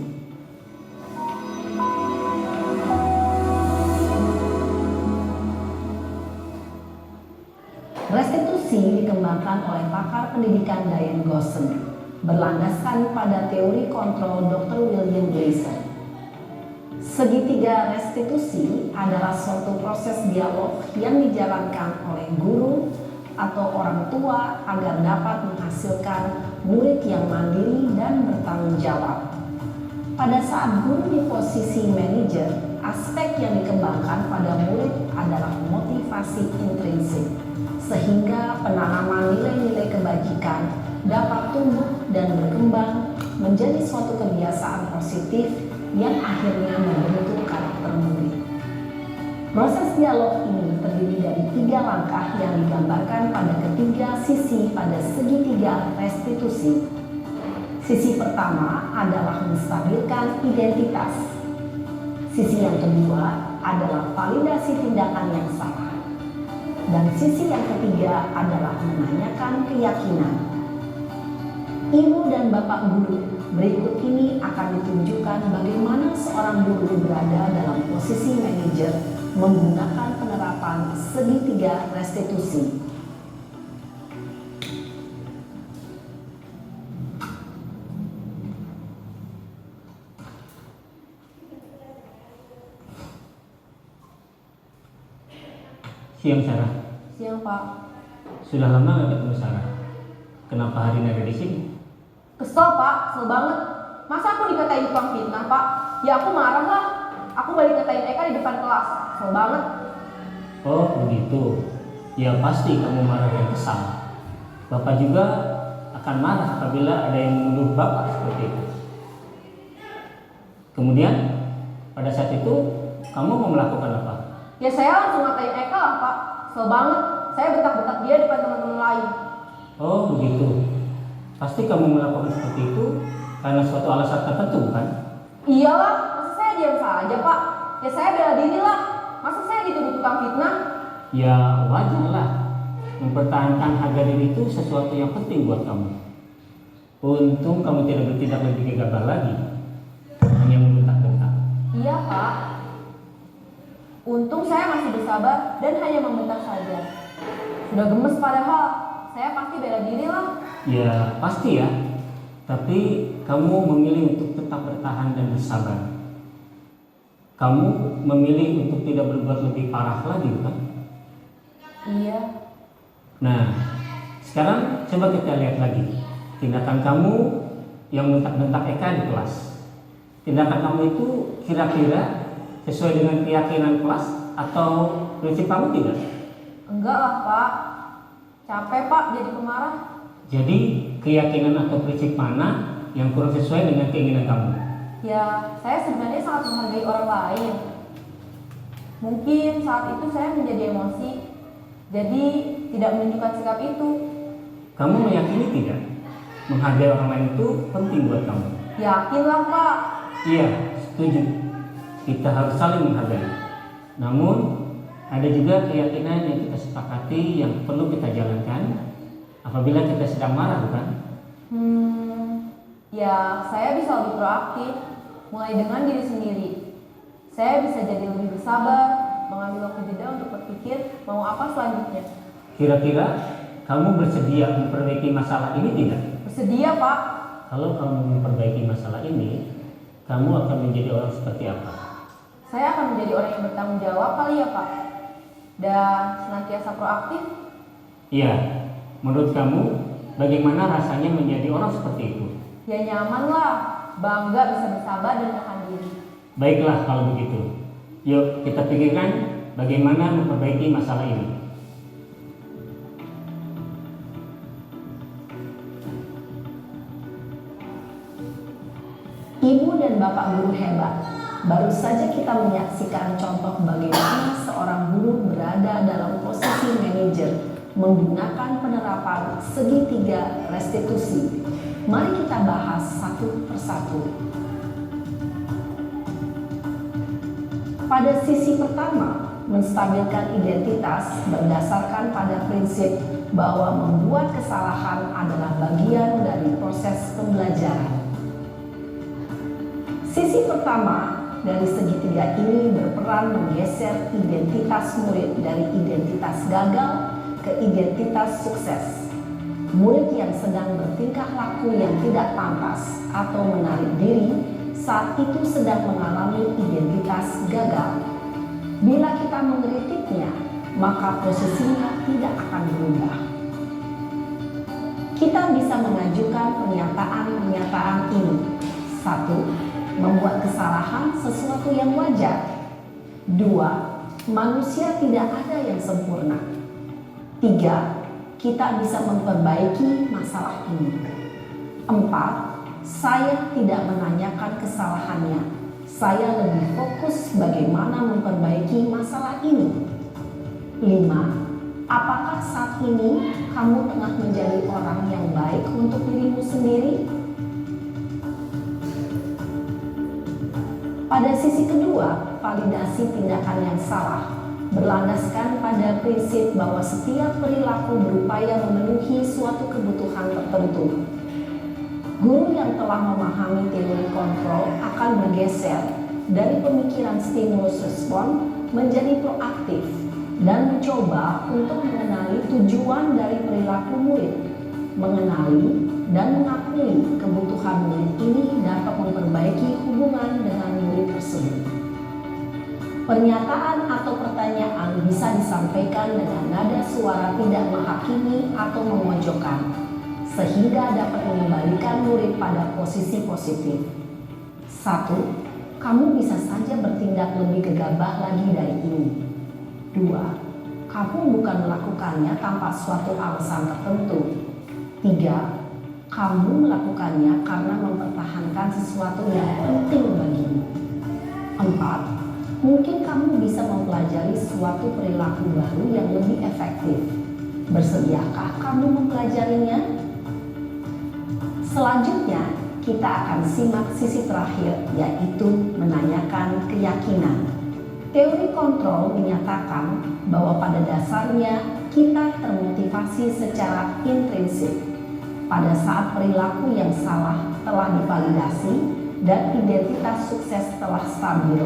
Restitusi dikembangkan oleh pakar pendidikan Diane Gosson berlandaskan pada teori kontrol Dr. William Gleason. Segitiga restitusi adalah suatu proses dialog yang dijalankan oleh guru atau orang tua agar dapat menghasilkan murid yang mandiri dan bertanggung jawab. Pada saat guru di posisi manajer, aspek yang dikembangkan pada murid adalah motivasi intrinsik, sehingga penanaman nilai-nilai kebajikan dapat tumbuh dan berkembang menjadi suatu kebiasaan positif yang akhirnya membentuk karakter murid. Proses dialog ini terdiri dari 3 langkah yang digambarkan pada ketiga sisi pada segitiga restitusi. Sisi pertama adalah menstabilkan identitas. Sisi yang kedua adalah validasi tindakan yang salah. Dan sisi yang ketiga adalah menanyakan keyakinan. Ibu dan Bapak guru, berikut ini akan ditunjukkan bagaimana seorang guru berada dalam posisi manajer menggunakan penerapan segitiga restitusi. Siang Sarah. Siang Pak. Sudah lama nggak ketemu Sarah. Kenapa hari ini ada di sini? Kesel Pak, kesel banget. Masa aku dikatain tukang fitnah Pak? Ya aku marah lah. Aku balik ngatain Eka di depan kelas. Kesel banget. Oh begitu. Ya pasti kamu marah dan kesal. Bapak juga akan marah apabila ada yang menuduh Bapak seperti itu. Kemudian pada saat itu kamu mau melakukan apa? Ya saya langsung ngatain Eka lah Pak. Kesel banget. Saya bentak-bentak dia di depan teman-teman lain. Oh begitu. Pasti kamu melakukan seperti itu karena suatu alasan tertentu kan? Iyalah, masa saya diam saja Pak? Ya saya bela diri lah. Masa saya dituduh tukang fitnah? Ya wajar lah. Mempertahankan harga diri itu sesuatu yang penting buat kamu. Untung kamu tidak bertindak lebih gegabah lagi, hanya membentak-bentak. Iya Pak. Untung saya masih bersabar dan hanya membentak saja. Sudah gemes padahal. Saya pasti bela diri lah. Ya pasti ya. Tapi kamu memilih untuk tetap bertahan dan bersabar. Kamu memilih untuk tidak berbuat lebih parah lagi kan? Iya. Nah, sekarang coba kita lihat lagi tindakan kamu yang bentak-bentak Eka di kelas. Tindakan kamu itu kira-kira sesuai dengan keyakinan kelas atau prinsip kamu tidak? Enggak lah Pak. Capek Pak jadi pemarah. Jadi keyakinan atau prinsip mana yang kurang sesuai dengan keinginan kamu? Ya, saya sebenarnya sangat menghargai orang lain. Mungkin saat itu saya menjadi emosi, jadi tidak menunjukkan sikap itu. Kamu meyakini tidak? Menghargai orang lain itu penting buat kamu? Yakinlah Pak. Iya, setuju. Kita harus saling menghargai. Namun, ada juga keyakinan yang kita sepakati yang perlu kita jalankan apabila kita sedang marah, bukan? Ya, saya bisa lebih proaktif, mulai dengan diri sendiri. Saya bisa jadi lebih bersabar, mengambil waktu jeda untuk berpikir mau apa selanjutnya. Kira-kira kamu bersedia memperbaiki masalah ini tidak? Bersedia, Pak. Kalau kamu memperbaiki masalah ini, kamu akan menjadi orang seperti apa? Saya akan menjadi orang yang bertanggung jawab kali ya, Pak. Dan senantiasa proaktif. Iya, menurut kamu bagaimana rasanya menjadi orang seperti itu? Ya nyaman lah, bangga bisa bersabar dan menahan diri. Baiklah kalau begitu. Yuk kita pikirkan bagaimana memperbaiki masalah ini. Ibu dan Bapak guru hebat. Baru saja kita menyaksikan contoh bagaimana seorang guru berada dalam posisi manajer menggunakan penerapan segitiga restitusi. Mari kita bahas satu persatu. Pada sisi pertama, menstabilkan identitas berdasarkan pada prinsip bahwa membuat kesalahan adalah bagian dari proses pembelajaran. Sisi pertama dari segitiga ini berperan menggeser identitas murid dari identitas gagal ke identitas sukses. Murid yang sedang bertingkah laku yang tidak pantas atau menarik diri saat itu sedang mengalami identitas gagal. Bila kita mengkritiknya, maka posisinya tidak akan berubah. Kita bisa mengajukan pernyataan-pernyataan ini. 1. Membuat kesalahan sesuatu yang wajar. 2. Manusia tidak ada yang sempurna. 3. Kita bisa memperbaiki masalah ini. 4. Saya tidak menanyakan kesalahannya. Saya lebih fokus bagaimana memperbaiki masalah ini. 5. Apakah saat ini kamu tengah menjadi orang yang baik untuk dirimu sendiri? Pada sisi kedua, validasi tindakan yang salah berlandaskan pada prinsip bahwa setiap perilaku berupaya memenuhi suatu kebutuhan tertentu. Guru yang telah memahami teori kontrol akan bergeser dari pemikiran stimulus respon menjadi proaktif dan mencoba untuk mengenali tujuan dari perilaku murid. Mengenali dan mengakui kebutuhan murid ini dapat memperbaiki hubungan dengan murid tersebut. Pernyataan atau pertanyaan bisa disampaikan dengan nada suara tidak menghakimi atau memojokkan, sehingga dapat mengembalikan murid pada posisi positif. 1. Kamu bisa saja bertindak lebih gegabah lagi dari ini. 2. Kamu bukan melakukannya tanpa suatu alasan tertentu. 3. Kamu melakukannya karena mempertahankan sesuatu yang penting bagimu. 4. Mungkin kamu bisa mempelajari suatu perilaku baru yang lebih efektif. Bersediakah kamu mempelajarinya? Selanjutnya, kita akan simak sisi terakhir, yaitu menanyakan keyakinan. Teori kontrol menyatakan bahwa pada dasarnya kita termotivasi secara intrinsik. Pada saat perilaku yang salah telah divalidasi dan identitas sukses telah stabil,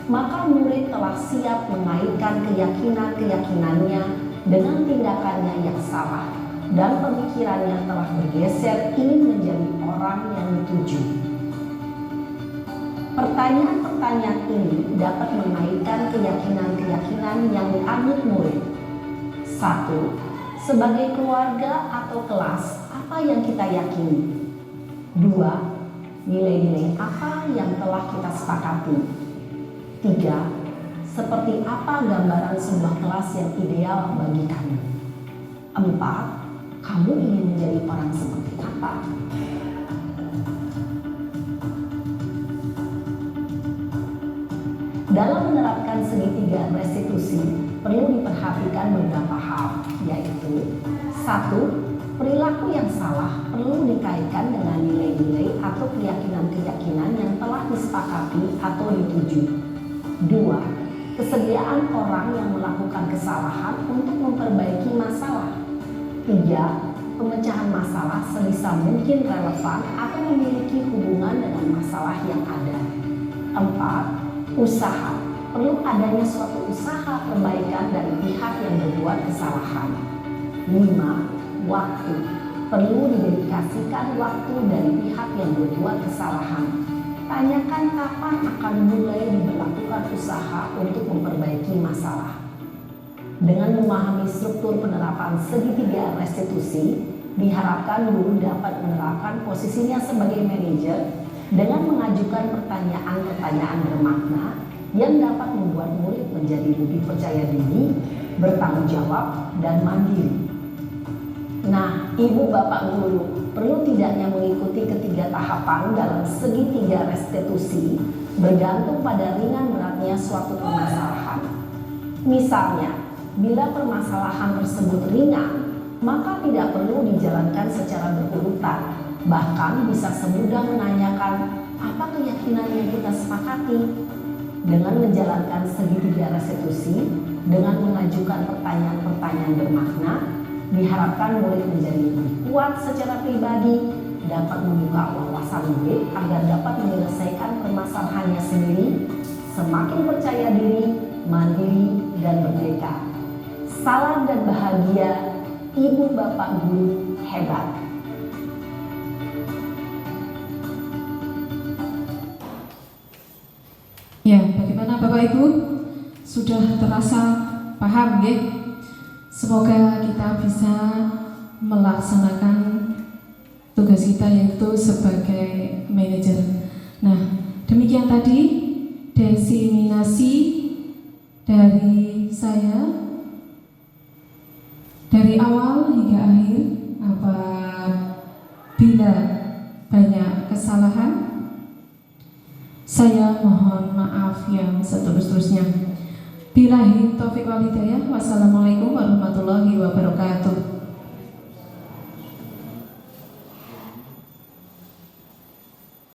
maka murid telah siap mengaitkan keyakinan-keyakinannya dengan tindakannya yang salah dan pemikirannya telah bergeser ingin menjadi orang yang dituju. Pertanyaan-pertanyaan ini dapat mengaitkan keyakinan-keyakinan yang dianut murid. 1. Sebagai keluarga atau kelas, apa yang kita yakini? 2. Nilai-nilai apa yang telah kita sepakati? 3. Seperti apa gambaran sebuah kelas yang ideal bagi kamu? 4. Kamu ingin menjadi orang seperti apa? Dalam menerapkan segitiga restitusi, perlu diperhatikan beberapa hal, yaitu 1. Perilaku yang salah perlu dikaitkan berkaitan dengan nilai-nilai atau keyakinan-keyakinan yang telah disepakati atau dituju. 2. Kesediaan orang yang melakukan kesalahan untuk memperbaiki masalah. 3. Pemecahan masalah sebisa mungkin relevan atau memiliki hubungan dengan masalah yang ada. 4. Usaha. Perlu adanya suatu usaha perbaikan dari pihak yang berbuat kesalahan. 5. Waktu. Perlu didedikasikan waktu dari pihak yang berbuat kesalahan. Tanyakan kapan akan mulai diberlakukan usaha untuk memperbaiki masalah. Dengan memahami struktur penerapan segitiga restitusi, diharapkan guru dapat menerapkan posisinya sebagai manajer dengan mengajukan pertanyaan-pertanyaan bermakna yang dapat membuat murid menjadi lebih percaya diri, bertanggung jawab, dan mandiri. Nah, Ibu Bapak Guru perlu tidaknya mengikuti ketiga tahapan dalam segitiga restitusi bergantung pada ringan beratnya suatu permasalahan. Misalnya, bila permasalahan tersebut ringan, maka tidak perlu dijalankan secara berurutan. Bahkan bisa semudah menanyakan apa keyakinan yang kita sepakati. Dengan menjalankan segitiga restitusi, dengan mengajukan pertanyaan-pertanyaan bermakna, diharapkan murid menjadi lebih kuat secara pribadi, dapat membuka wawasan murid agar dapat menyelesaikan permasalahannya sendiri, semakin percaya diri, mandiri, dan merdeka. Salam dan bahagia, Ibu Bapak Guru hebat. Ya, bagaimana Bapak Ibu? Sudah terasa paham ya? Semoga kita bisa melaksanakan tugas kita yaitu sebagai manajer. Nah, demikian tadi diseminasi dari saya dari awal hingga akhir. Apabila banyak kesalahan, saya mohon maaf yang setulus-tulusnya. Billahi taufiq wal hidayah. Wassalamualaikum warahmatullahi wabarakatuh.